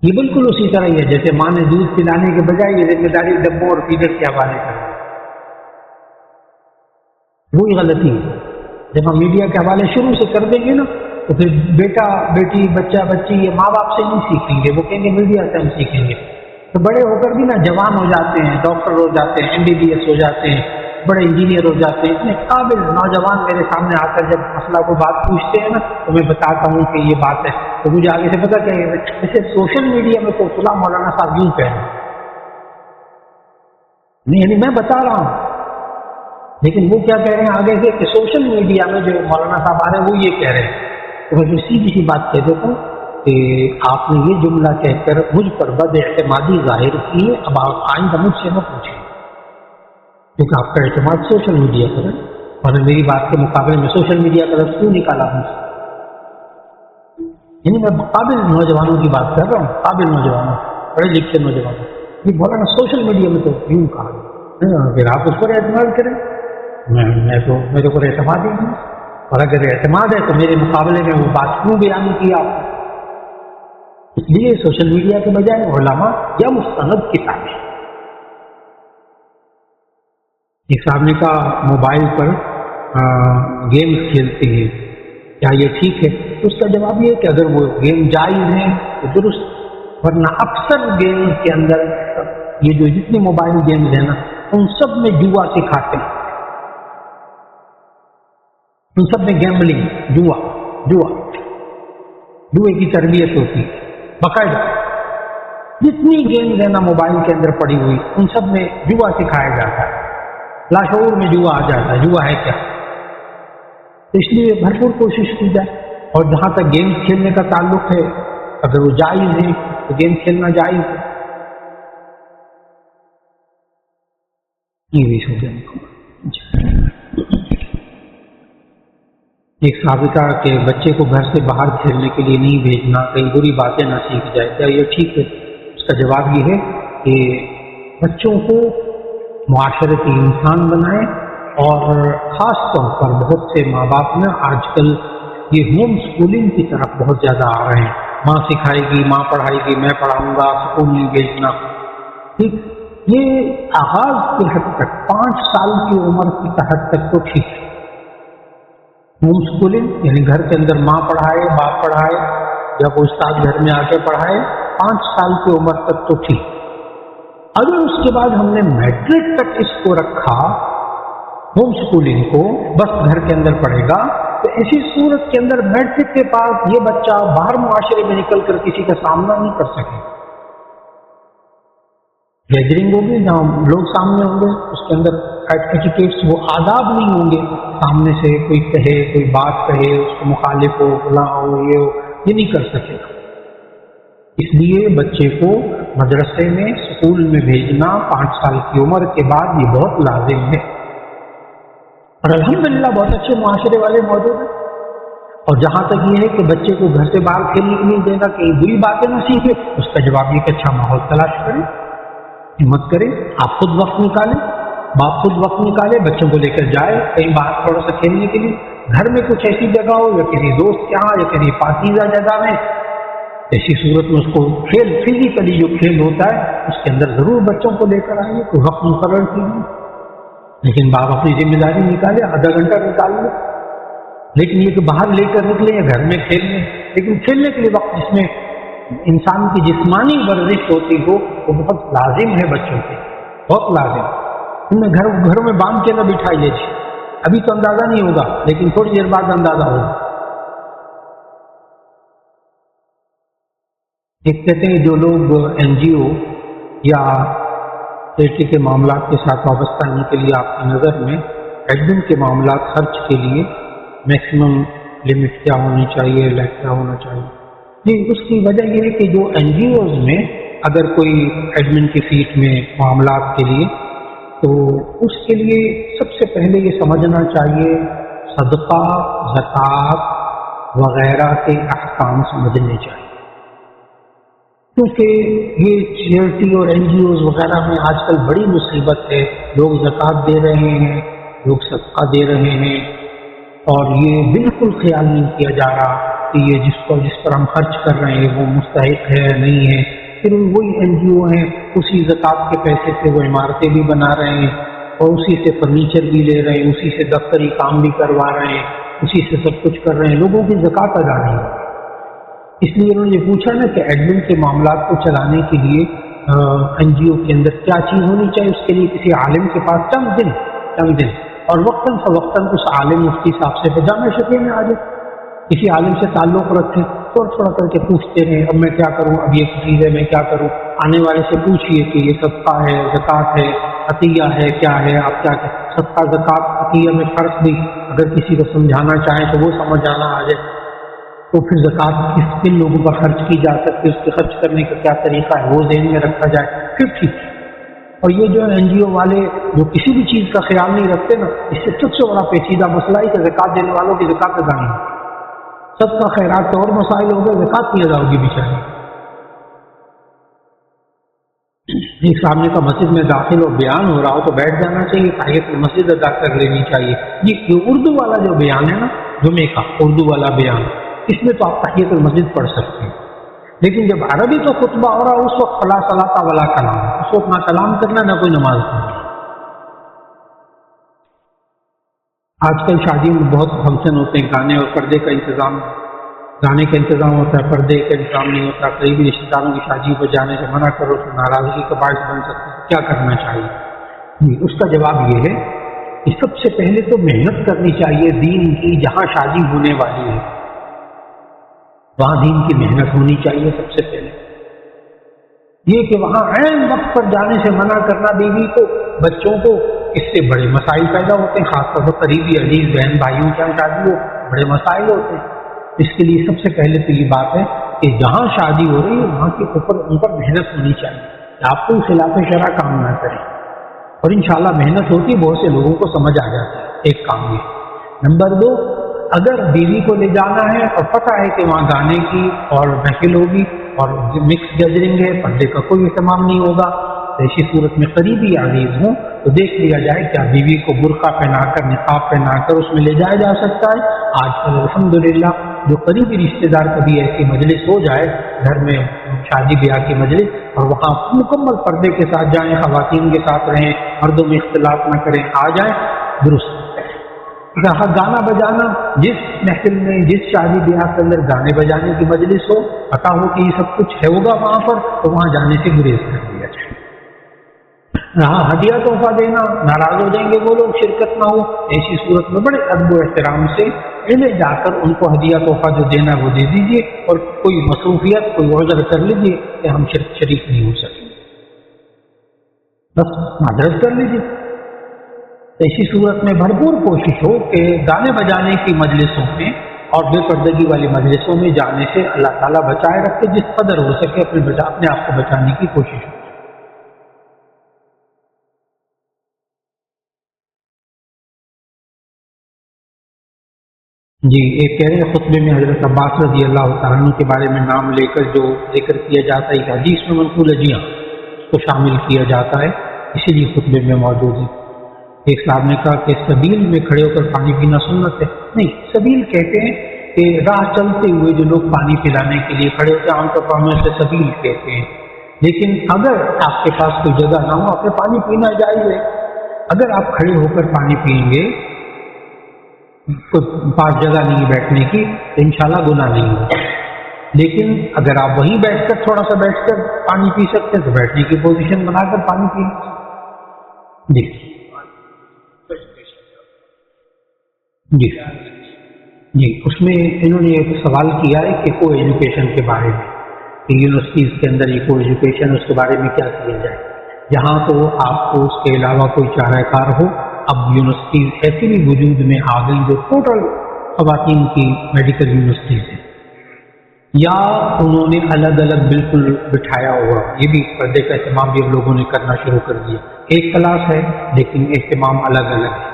یہ بالکل اسی طرح ہی ہے جیسے ماں نے دودھ پلانے کے بجائے یہ ذمہ داری ڈبوں اور فیڈر کے حوالے کرنا، وہی غلطی ہے۔ جب ہم میڈیا کے حوالے شروع سے کر دیں گے نا تو پھر بیٹا بیٹی بچہ بچی یہ ماں باپ سے نہیں سیکھیں گے، وہ کہیں گے میڈیا سے ہم سیکھیں گے، تو بڑے ہو کر بھی نا جوان ہو جاتے ہیں، ڈاکٹر ہو جاتے ہیں، MBBS ہو جاتے ہیں، بڑے انجینئر ہو جاتے ہیں، اتنے قابل نوجوان میرے سامنے آ کر جب مسئلہ کو بات پوچھتے ہیں نا تو میں بتاتا ہوں کہ یہ بات ہے، تو مجھے آگے سے پتا کیا ہے، جیسے سوشل میڈیا میں تو فلاں مولانا صاحب یوں کہہ رہے ہیں، نہیں یعنی میں بتا رہا ہوں، لیکن وہ کیا کہہ رہے ہیں آگے سے کہ سوشل میڈیا میں جو مولانا صاحب آ رہے ہیں وہ یہ کہہ رہے ہیں، تو میں سیدھی سی بات کہہ دیتا ہوں کہ آپ نے یہ جملہ کہہ کر مجھ پر بد اعتمادی ظاہر کی ہے، اب آپ آئندہ مجھ سے نہ پوچھیں، کیونکہ آپ کا اعتماد سوشل میڈیا پر ہے، اور میری بات کے مقابلے میں سوشل میڈیا کا لفظ کیوں نکالا ہوں؟ یعنی میں قابل نوجوانوں کی بات کر رہا ہوں، قابل نوجوانوں، پڑھے لکھے نوجوانوں، یہ بولا نا سوشل میڈیا میں تو کیوں کہا، پھر آپ اس پر اعتماد کریں، میں تو میرے پر اعتماد ہی نہیں، اور اگر اعتماد ہے تو میرے مقابلے میں وہ بات کیوں بیان کی آپ نے؟ اس لیے سوشل میڈیا کے بجائے علماء یا مستند کتابیں، ایک صاحب نے کہا موبائل پر گیمز کھیلتے ہیں کیا یہ ٹھیک ہے؟ تو اس کا جواب یہ ہے کہ اگر وہ گیم جائز ہیں تو درست، ورنہ اکثر گیمز کے اندر یہ جو جتنے موبائل گیمز ہیں نا ان سب میں جوا سکھاتے ہیں، ان سب میں گیمبلنگ، جوئے کی تربیت ہوتی ہے باقاعدہ، جتنی گیمز ہے نا موبائل کے اندر پڑی ہوئی ان سب میں جوا سکھایا جاتا ہے، لاشعور میں جوا آ جاتا ہے، جوا ہے کیا، تو اس لیے بھرپور کوشش کی جائے، اور جہاں تک گیمز کھیلنے کا تعلق ہے اگر وہ جائز ہے تو گیم کھیلنا جائز ہے، یہ بھی سوچیں۔ ایک سابقہ کہ بچے کو گھر سے باہر کھیلنے کے لیے نہیں بھیجنا، کئی بری باتیں نہ سیکھ جائے، کیا یہ ٹھیک ہے؟ اس کا جواب یہ ہے کہ بچوں کو معاشرتی انسان بنائیں، اور خاص طور پر بہت سے ماں باپ نا آج کل یہ ہوم اسکولنگ کی طرف بہت زیادہ آ رہے ہیں، ماں سکھائے گی، ماں پڑھائے گی، میں پڑھاؤں گا، اسکول نہیں بھیجنا، ٹھیک، یہ آغاز کی حد تک 5 سال کی عمر کی حد تک تو ٹھیک ہے، ہوم اسکولنگ یعنی گھر کے اندر ماں پڑھائے، باپ پڑھائے، یا کوئی استاد گھر میں آ کے پڑھائے، 5 سال کی عمر تک تو ٹھیک۔ اگر اس کے بعد ہم نے میٹرک تک اس کو رکھا ہوم اسکولنگ کو، بس گھر کے اندر پڑھے گا، تو ایسی صورت کے اندر میٹرک کے پاس یہ بچہ باہر معاشرے میں نکل کر کسی کا سامنا نہیں کر سکے، گیدرنگ ہوگی جہاں لوگ سامنے ہوں گے، اس کے اندر ایٹیکیٹس وہ آداب نہیں ہوں گے، سامنے سے کوئی کہے، کوئی بات کہے، اس کو مخالف ہو، فلاں ہو، یہ ہو، یہ نہیں کر سکے گا۔ اس لیے بچے کو مدرسے میں، اسکول میں بھیجنا 5 سال کی عمر کے بعد یہ بہت لازم ہے، اور الحمدللہ بہت اچھے معاشرے والے موجود ہیں، اور جہاں تک یہ ہے کہ بچے کو گھر سے باہر کھیلنے کے لیے دینا، کہیں بری باتیں نہ سیکھے، اس کا جواب یہ کہ اچھا ماحول تلاش کریں، ہمت کریں، آپ خود وقت نکالیں، باپ خود وقت نکالے، بچوں کو لے کر جائے کہیں باہر تھوڑا سا کھیلنے کے لیے، گھر میں کچھ ایسی جگہ ہو یا کسی دوست کے یہاں یا کسی پاکیزہ جگہ میں، ایسی صورت میں اس کو کھیل، فزیکلی جو کھیل ہوتا ہے اس کے اندر ضرور بچوں کو لے کر آئیے، کوئی وقت مقرر کیجیے، لیکن باپ اپنی ذمہ داری نکالے، آدھا گھنٹہ نکال لیں، لیکن یہ کہ باہر لے کر نکلے یا گھر میں کھیلنے، لیکن کھیلنے کے لیے وقت جس میں انسان کی جسمانی ورزش ہوتی ہو وہ بہت لازم ہے، بچوں کے بہت لازم، انہیں گھروں میں باندھ کے نہ بٹھائیے، ابھی تو اندازہ نہیں ہوگا لیکن تھوڑی دیر بعد اندازہ ہوگا۔ ایک کہتے ہیں جو لوگ NGO یا چیریٹی کے معاملات کے ساتھ وابستہ ہونے کے لیے آپ کی نظر میں ایڈمن کے معاملات خرچ کے لیے میکسیمم لمٹ کیا ہونی چاہیے، لیک کیا ہونا چاہیے؟ جی، اس کی وجہ یہ ہے کہ جو NGOs میں اگر کوئی ایڈمن کی سیٹ میں معاملات کے لیے، تو اس کے لیے سب سے پہلے یہ سمجھنا چاہیے صدقہ، زکوٰۃ وغیرہ کے احکام سمجھنے چاہیے، کیونکہ یہ چیریٹی اور NGOs وغیرہ میں آج کل بڑی مصیبت ہے، لوگ زکوٰۃ دے رہے ہیں، لوگ صدقہ دے رہے ہیں، اور یہ بالکل خیال نہیں کیا جا رہا کہ یہ جس پر ہم خرچ کر رہے ہیں وہ مستحق ہے نہیں ہے، پھر وہی NGO ہیں اسی زکوٰۃ کے پیسے سے وہ عمارتیں بھی بنا رہے ہیں، اور اسی سے فرنیچر بھی لے رہے ہیں، اسی سے دفتری کام بھی کروا رہے ہیں، اسی سے سب کچھ کر رہے ہیں، لوگوں کی زکوٰۃ ادا نہیں ہے۔ اس لیے انہوں نے یہ پوچھا نا کہ ایڈمن کے معاملات کو چلانے کے لیے NGO کے اندر کیا چیز ہونی چاہیے، اس کے لیے کسی عالم کے پاس چند دن اور وقتاً فوقتاً اس عالم مفتی صاحب سے پجامے شکے میں آ جائے، کسی عالم سے تعلق رکھیں، تھوڑا کر کے پوچھتے رہیں اب میں کیا کروں، اب یہ چیز ہے میں کیا کروں، آنے والے سے پوچھئے کہ یہ صدقہ ہے، زکوٰۃ ہے، عطیہ ہے، کیا ہے، آپ کیا کہ صدقہ زکوٰۃ عطیہ میں فرق بھی اگر کسی کو سمجھانا چاہیں تو وہ سمجھ آنا آ جائے، تو پھر زکوٰۃ کن لوگوں پر خرچ کی جا سکتی ہے، اس کے خرچ کرنے کا کیا طریقہ ہے وہ ذہن میں رکھا جائے، پھر ٹھیک ہے۔ اور یہ جو NGO والے جو کسی بھی چیز کا خیال نہیں رکھتے نا، اس سے سب سے بڑا پیچیدہ مسئلہ ہے کہ زکوٰۃ دینے والوں کی زکوٰۃ ادا نہیں ہوتی، صدقہ خیرات کے اور مسائل ہو گئے، زکوٰۃ نہیں ادا ہوگی بیچارے۔ ایک سامنے کا مسجد میں داخل اور بیان ہو رہا ہو تو بیٹھ جانا چاہیے، تحیت المسجد ادا کر لینی چاہیے۔ یہ اردو والا جو بیان ہے نا، جمعے کا اردو والا بیان، اس میں تو آپ تحیت المسجد پڑھ سکتے ہیں، لیکن جب عربی تو خطبہ ہو رہا اس وقت فلا صلاۃ ولا کلام، اس وقت نہ کلام کرنا نہ کوئی نماز پڑھنا۔ آج کل شادیوں میں بہت فنکشن ہوتے ہیں، گانے اور پردے کا انتظام ہوتا ہے، پردے کا انتظام نہیں ہوتا، قریبی رشتہ داروں کی شادی پر جانے سے منع کرو تو ناراضگی کا باعث بن سکتے ہیں، کیا کرنا چاہیے؟ اس کا جواب یہ ہے کہ سب سے پہلے تو محنت کرنی چاہیے دین کی، جہاں شادی ہونے والی ہے وہاں دین کی محنت ہونی چاہیے سب سے پہلے۔ یہ کہ وہاں عین وقت پر جانے سے منع کرنا بیوی کو، بچوں کو، اس سے بڑے مسائل پیدا ہوتے ہیں، خاص طور پر قریبی عزیز بہن بھائیوں کے یہاں شادی ہو بڑے مسائل ہوتے ہیں۔ اس کے لیے سب سے پہلے تو یہ بات ہے کہ جہاں شادی ہو رہی ہے وہاں کے اوپر ان پر محنت ہونی چاہیے کہ آپ کو خلاف شرع کام نہ کریں، اور انشاءاللہ محنت ہوتی ہے، بہت سے لوگوں کو سمجھ آ جاتا ہے۔ ایک کام یہ۔ نمبر 2، اگر بیوی کو لے جانا ہے اور پتہ ہے کہ وہاں گانے کی اور محفل ہوگی اور مکس گیدرنگ ہے، پردے کا کوئی اہتمام نہیں ہوگا، تو ایسی صورت میں قریبی عزیز ہوں تو دیکھ لیا جائے کیا بیوی کو برقع پہنا کر، نقاب پہنا کر اس میں لے جایا جا سکتا ہے۔ آج کل الحمدللہ جو قریبی رشتہ دار کبھی ایسی مجلس ہو جائے گھر میں، شادی بیاہ کی مجلس، اور وہاں مکمل پردے کے ساتھ جائیں، خواتین کے ساتھ رہیں، مردوں میں اختلاط نہ کریں، آ جائیں، درست۔ رہا گانا بجانا، جس محفل میں جس شادی بیاہ کے اندر گانے بجانے کی مجلس ہو، پتہ ہو کہ یہ سب کچھ ہے ہوگا وہاں پر، تو وہاں جانے سے گریز کر دیا جائے۔ رہا ہدیہ تحفہ دینا، ناراض ہو جائیں گے وہ لوگ، شرکت نہ ہو، ایسی صورت میں بڑے ادب و احترام سے انہیں جا کر ان کو ہدیہ تحفہ جو دینا وہ دے دیجیے، اور کوئی مصروفیت کوئی عذر کر لیجیے کہ ہم شریک نہیں ہو سکیں، بس معذرت کر لیجیے۔ ایسی صورت میں بھرپور کوشش ہو کہ گانے بجانے کی مجلسوں میں اور بے پردگی والی مجلسوں میں جانے سے اللہ تعالیٰ بچائے رکھے، جس قدر ہو سکے اپنے آپ کو بچانے کی کوشش ہو۔ جی، ایک کہہ رہے ہیں خطبے میں حضرت عباس رضی اللہ تعالیٰ عنہ کے بارے میں نام لے کر جو ذکر کیا جاتا ہے، حدیث میں منقول ہے، جی ہاں، اس کو شامل کیا جاتا ہے، اسی لیے خطبے میں موجود ہے۔ ایک صاحب نے کہا کہ سبیل میں کھڑے ہو کر پانی پینا سنت ہے؟ نہیں، سبیل کہتے ہیں کہ راہ چلتے ہوئے جو لوگ پانی پلانے کے لیے کھڑے ہوتے ہیں، عام طور پر ہم اسے سبیل کہتے ہیں، لیکن اگر آپ کے پاس کوئی جگہ نہ ہو، آپ نے پانی پینا جائز ہے، اگر آپ کھڑے ہو کر پانی پئیں گے، کوئی پاس جگہ نہیں بیٹھنے کی، تو انشاءاللہ گناہ نہیں ہوگا، لیکن اگر آپ وہیں بیٹھ کر تھوڑا سا بیٹھ کر پانی پی سکتے ہیں تو بیٹھنے کی پوزیشن بنا کر پانی پئیں۔ جی جی جی، اس میں انہوں نے ایک سوال کیا ہے کہ کو ایجوکیشن کے بارے میں، کہ یونیورسٹیز کے اندر یہ کو ایجوکیشن، اس کے بارے میں کیا کیا جائے۔ جہاں تو آپ کو اس کے علاوہ کوئی چارہ کار ہو، اب یونیورسٹیز ایسی بھی وجود میں آ گئی جو ٹوٹل خواتین کی میڈیکل یونیورسٹیز ہیں، یا انہوں نے الگ الگ بالکل بٹھایا ہوا، یہ بھی پردے کا اہتمام بھی اب لوگوں نے کرنا شروع کر دیا، ایک کلاس ہے لیکن اہتمام الگ الگ ہے۔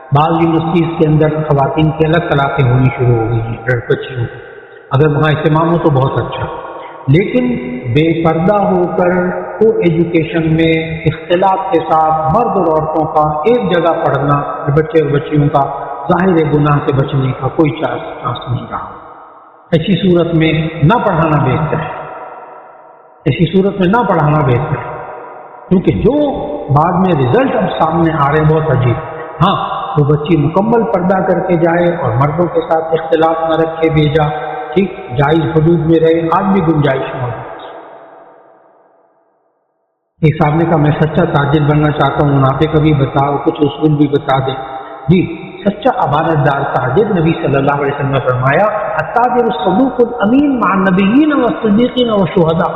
بعض یونیورسٹیز کے اندر خواتین کی الگ کلاسیں ہونی شروع ہو گئی ہیں بچیوں کی، اگر وہاں اہتمام ہو تو بہت اچھا، لیکن بے پردہ ہو کر کو ایجوکیشن میں اختلاط کے ساتھ مرد اور عورتوں کا ایک جگہ پڑھنا، بچے اور بچیوں کا ظاہر گناہ سے بچنے کا کوئی چانس نہیں رہا۔ ایسی صورت میں نہ پڑھانا بہتر ہے، ایسی صورت میں نہ پڑھانا بہتر ہے، کیونکہ جو بعد میں رزلٹ اب سامنے آ رہے ہیں بہت عجیب۔ ہاں، وہ بچی مکمل پردہ کر کے جائے اور مردوں کے ساتھ اختلاط نہ رکھے بھیجا، ٹھیک، جائز حدود میں رہے، آج بھی گنجائش موجود۔ ایک صاحب نے کہا میں سچا تاجر بننا چاہتا ہوں، منافع کا بھی بتاؤ، کچھ اصول بھی بتا دیں۔ جی، سچا امانت دار تاجر نبی صلی اللہ علیہ وسلم نے فرمایا التاجر الصدوق الامین مع النبیین والصدیقین والشہداء،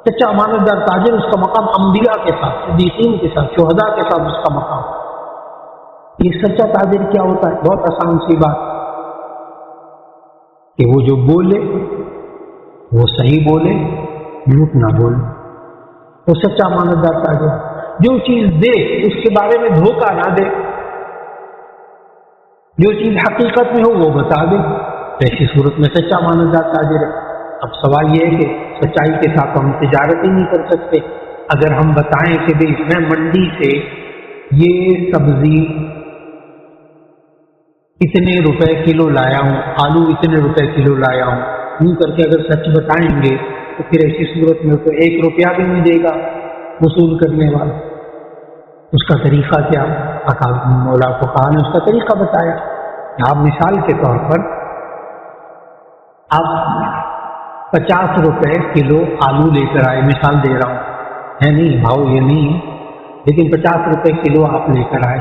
سچا امانت دار تاجر اس کا مقام انبیاء کے ساتھ، صدیقین کے ساتھ، شہداء کے ساتھ اس کا مقام۔ یہ سچا تاجر کیا ہوتا ہے؟ بہت آسان سی بات کہ وہ جو بولے وہ صحیح بولے، جھوٹ نہ بولے، وہ سچا امانت دار تاجر۔ جو چیز دے اس کے بارے میں دھوکہ نہ دے، جو چیز حقیقت میں ہو وہ بتا دے، ایسی صورت میں سچا امانت دار تاجر ہے۔ اب سوال یہ ہے کہ سچائی کے ساتھ ہم تجارت ہی نہیں کر سکتے۔ اگر ہم بتائیں کہ بھئی میں منڈی سے یہ سبزی اتنے روپے کلو لایا ہوں، آلو اتنے روپے کلو لایا ہوں، یوں کر کے اگر سچ بتائیں گے تو پھر ایسی صورت میں تو 1 روپیہ بھی نہیں دے گا وصول کرنے والا۔ اس کا طریقہ کیا؟ مولا فقہا نے اس کا طریقہ بتایا۔ آپ مثال کے طور پر آپ 50 روپے کلو آلو لے کر آئے، مثال دے رہا ہوں، ہے نہیں بھاؤ یہ نہیں ہے، لیکن 50 روپے کلو آپ لے کر آئے،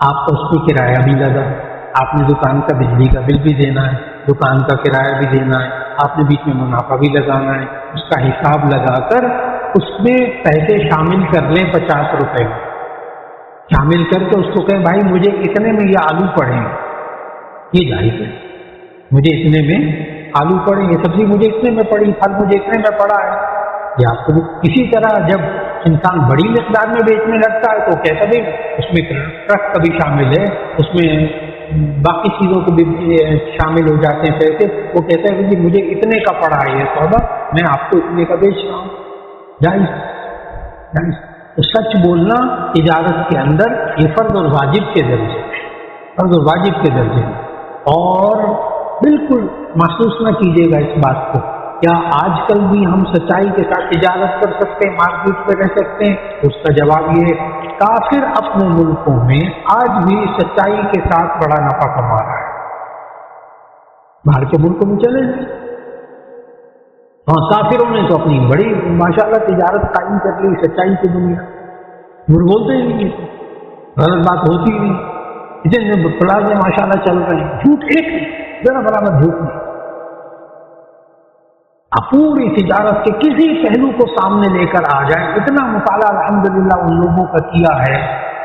آپ کا اس پہ کرایہ بھی لگا، آپ نے دکان کا بجلی کا بل بھی دینا ہے، دکان کا کرایہ بھی دینا ہے، آپ نے بیچ میں منافع بھی لگانا ہے، اس کا حساب لگا کر اس میں پیسے شامل کر لیں 50 روپے شامل کر کے اس کو کہیں بھائی مجھے اتنے میں یہ آلو پڑیں گے، یہ جائز ہے، مجھے اتنے میں آلو پڑیں گے، سبزی مجھے اتنے میں پڑی، پھل مجھے اتنے میں پڑا ہے، یہ آپ کو اسی طرح جب انسان بڑی مقدار میں بیچنے لگتا ہے تو کہتا بھی اس میں ٹرک کا بھی شامل ہے، اس میں باقی چیزوں کو بھی شامل ہو جاتے ہیں پیسے، وہ کہتا ہے کہ مجھے اتنے کا پڑا ہے یہ سودا، میں آپ کو اتنے کا بیچ رہا ہوں، جائز۔ تو سچ بولنا تجارت کے اندر یہ فرض اور واجب کے درجے، فرض اور واجب کے درجے، اور بالکل محسوس نہ کیجیے گا اس بات کو، کیا آج کل بھی ہم سچائی کے ساتھ تجارت کر سکتے ہیں، مارکیٹ پہ رہ سکتے ہیں؟ اس کا جواب یہ ہے کافر اپنے ملکوں میں آج بھی سچائی کے ساتھ بڑا نفع کما رہا ہے، باہر کے ملکوں میں چلے جائیں، ہاں کافروں نے تو اپنی بڑی ماشاءاللہ تجارت قائم کر لی سچائی کی دنیا، جھوٹ بولتے ہی نہیں، غلط بات ہوتی ہی نہیں، اتنے پلازے ماشاءاللہ چل رہے ہیں، جھوٹ ایک نہیں، ذرا برابر جھوٹ نہیں۔ آپ پوری تجارت کے کسی پہلو کو سامنے لے کر آ جائیں، اتنا مطالعہ الحمدللہ ان لوگوں کا کیا ہے،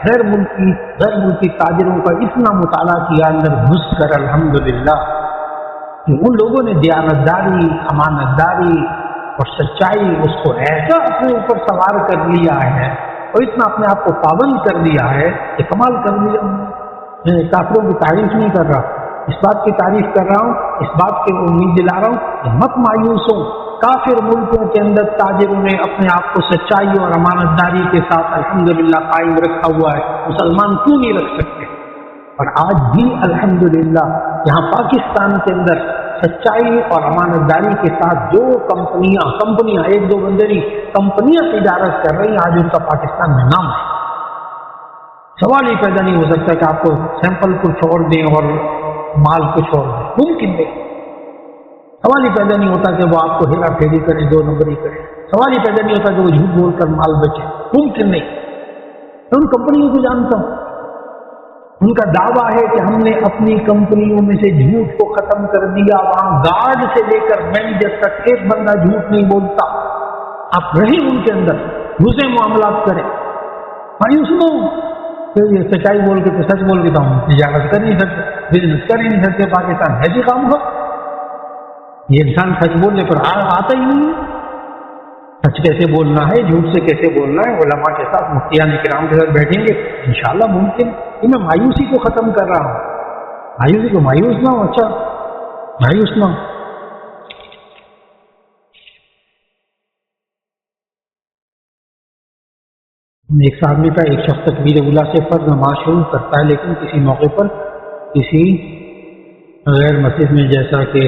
غیر ملکی تاجروں کا اتنا مطالعہ کیا اندر گھس کر الحمدللہ، کہ ان لوگوں نے دیانتداری، امانتداری اور سچائی اس کو ایسا اپنے اوپر سوار کر لیا ہے اور اتنا اپنے آپ کو پابند کر لیا ہے کہ کمال کر لیا۔ میں کافروں کی تعریف نہیں کر رہا، اس بات کی تعریف کر رہا ہوں، اس بات کی امید دلا رہا ہوں کہ مت مایوس ہوں، کافر ملکوں کے اندر تاجروں نے اپنے آپ کو سچائی اور امانتداری کے ساتھ الحمدللہ قائم رکھا ہوا ہے، مسلمان کیوں نہیں رکھ سکتے؟ اور آج بھی الحمدللہ یہاں پاکستان کے اندر سچائی اور امانتداری کے ساتھ جو کمپنیاں ایک دو بندے نہیں کمپنیاں تجارت کر رہی ہیں، آج ان کا پاکستان میں نام ہے۔ سوال ہی پیدا نہیں ہو سکتا کہ آپ کو سیمپل کو چھوڑ دیں اور مال کو چھوڑ دیں، ممکن نہیں۔ سوال ہی پیدا نہیں ہوتا کہ وہ آپ کو ہیرا پھیری کریں، 2 نمبری کریں، سوال ہی پیدا نہیں ہوتا کہ وہ جھوٹ بول کر مال بچے، ممکن نہیں۔ میں ان کمپنیوں کو جانتا ہوں، ان کا دعویٰ ہے کہ ہم نے اپنی کمپنیوں میں سے جھوٹ کو ختم کر دیا، وہاں گارڈ سے لے کر مینیجر تک ایک بندہ جھوٹ نہیں بولتا، آپ رہیں ان کے اندر، دوسرے معاملات کریں، مایوس نہ ہوں کہ یہ سچائی بول کے تو سچ بول کے تو ہم تجارت کر نہیں سکتے، بزنس کر ہی نہیں سکتے، پاکستان ہے جی کام ہو، یہ انسان سچ بولنے پر آتا ہی نہیں ہے، سچ کیسے بولنا ہے، جھوٹ سے کیسے بولنا ہے، علماء کے ساتھ مفتیان کرام کے ساتھ بیٹھیں گے انشاءاللہ ممکن۔ کہ میں مایوسی کو ختم کر رہا ہوں، مایوسی کو مایوس نہ ہو، اچھا مایوس نہ ہو۔ ایک آدمی کا ایک شخص تکبیر اولیٰ سے فرض نماز شروع کرتا ہے، لیکن کسی موقع پر کسی غیر مسجد میں، جیسا کہ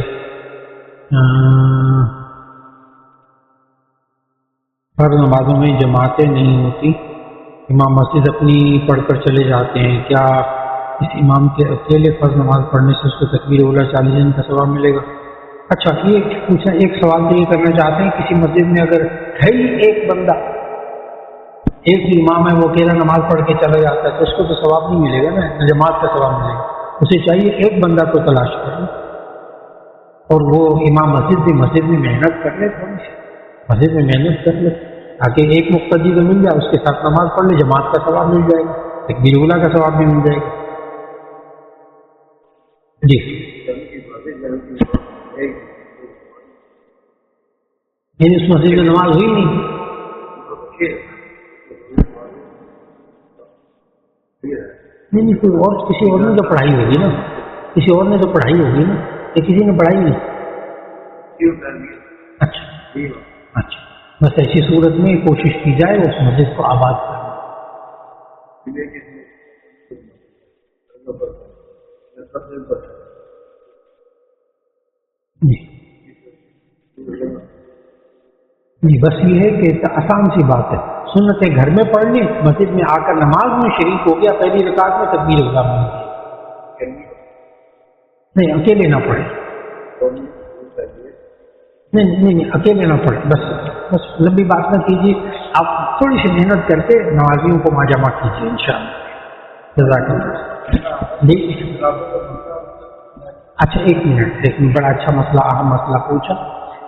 فرض نمازوں میں جماعتیں نہیں ہوتی، امام مسجد اپنی پڑھ کر چلے جاتے ہیں، کیا اس امام کے اکیلے فرض نماز پڑھنے سے اس کو تکبیر اولیٰ 40 دن کا ثواب ملے گا؟ اچھا یہ پوچھنا، ایک سوال تو یہ کرنا چاہتے ہیں، کسی مسجد میں اگر ہے ہی ایک بندہ، ایک ہی امام ہے، وہ اکیلا نماز پڑھ کے چلا جاتا ہے، تو اس کو تو ثواب نہیں ملے گا نا، جماعت کا ثواب ملے گا. اسے چاہیے ایک بندہ تو تلاش کرے، اور وہ امام مسجد میں محنت کر لے، تھوڑی سی مسجد میں محنت کر لے تاکہ ایک مقتدی تو مل جائے، اس کے ساتھ نماز پڑھ لے، جماعت کا ثواب مل جائے گا، ایک بیرولہ کا ثواب بھی مل جائے گا. جی یعنی اس مسجد میں نماز ہوئی نہیں؟ نہیں کوئی اور، کسی اور نے تو پڑھائی ہوگی نا، کسی اور نے تو پڑھائی ہوگی نا، یا کسی نے پڑھائی نہیں؟ اچھا اچھا، بس ایسی صورت میں کوشش کی جائے اس مسجد کو آباد کرنے. جی بس یہ ہے کہ آسان سی بات ہے، سنتیں گھر میں پڑھ لی، مسجد میں آ کر نماز میں شریک ہو گیا، پہلی رکعت میں تکبیر احرام نہیں، اکیلے نہ پڑھے، نہیں اکیلے نہ پڑھے، بس لمبی بات نہ کیجیے، آپ تھوڑی سی محنت کر کے نمازیوں کو جمع کیجیے انشاءاللہ. جزاک اللہ. جی اچھا ایک منٹ، بڑا اچھا مسئلہ، اہم مسئلہ پوچھا.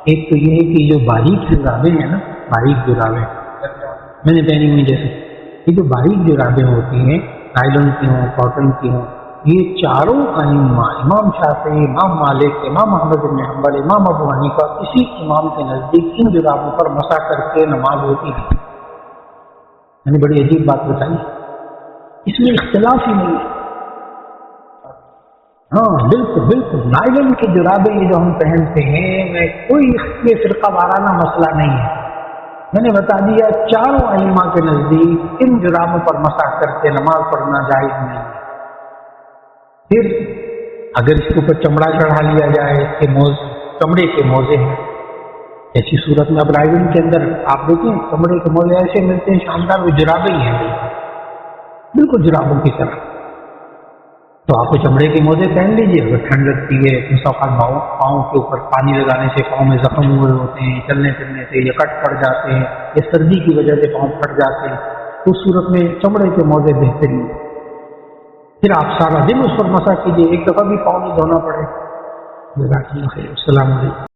ایک تو یہ ہے کہ جو باریک جرابیں ہیں نا، باریک جرابیں میں نے پہنی ہوئی، جیسے یہ جو باریک جرابیں ہوتی ہیں، نائلن کی ہوں، کاٹن کی ہوں، یہ چاروں ائمہ، امام شافعی، امام مالک، امام احمد بن حنبل، امام ابو حنیفہ، کسی امام کے نزدیک ان جرابوں پر مسح کر کے نماز ہوتی ہے. میں نے بڑی عجیب بات بتائی، اس میں اختلاف ہی نہیں ہے. ہاں بالکل نائلن کی جرابیں یہ جو ہم پہنتے ہیں، میں کوئی یہ فرقہ وارانہ مسئلہ نہیں ہے. میں نے بتا دیا چاروں ائمہ کے نزدیک ان جرابوں پر مسح کر کے نماز پڑھنا جائز نہیں ہے. پھر اگر اس کے اوپر چمڑا چڑھا لیا جائے، اس کے چمڑے کے موزے ہیں، ایسی صورت میں اب نائلن کے اندر آپ دیکھیں چمڑے کے موزے ایسے ملتے ہیں شاندار، وہ جرابیں ہی ہیں بالکل جرابوں کی طرح. تو آپ کو چمڑے کے موزے پہن لیجیے، اگر ٹھنڈ لگتی ہے، مسافات پاؤں کے اوپر پانی لگانے سے پاؤں میں زخم ہوئے ہوتے ہیں، چلنے پھرنے سے یا کٹ پڑ جاتے ہیں، یا سردی کی وجہ سے پاؤں پھٹ جاتے ہیں، اس صورت میں چمڑے کے موزے بہترین. پھر آپ سارا دن اس پر مسح کیجیے، ایک دفعہ بھی پاؤں نہیں دھونا پڑے. جزاک اللہ خیر. السلام علیکم.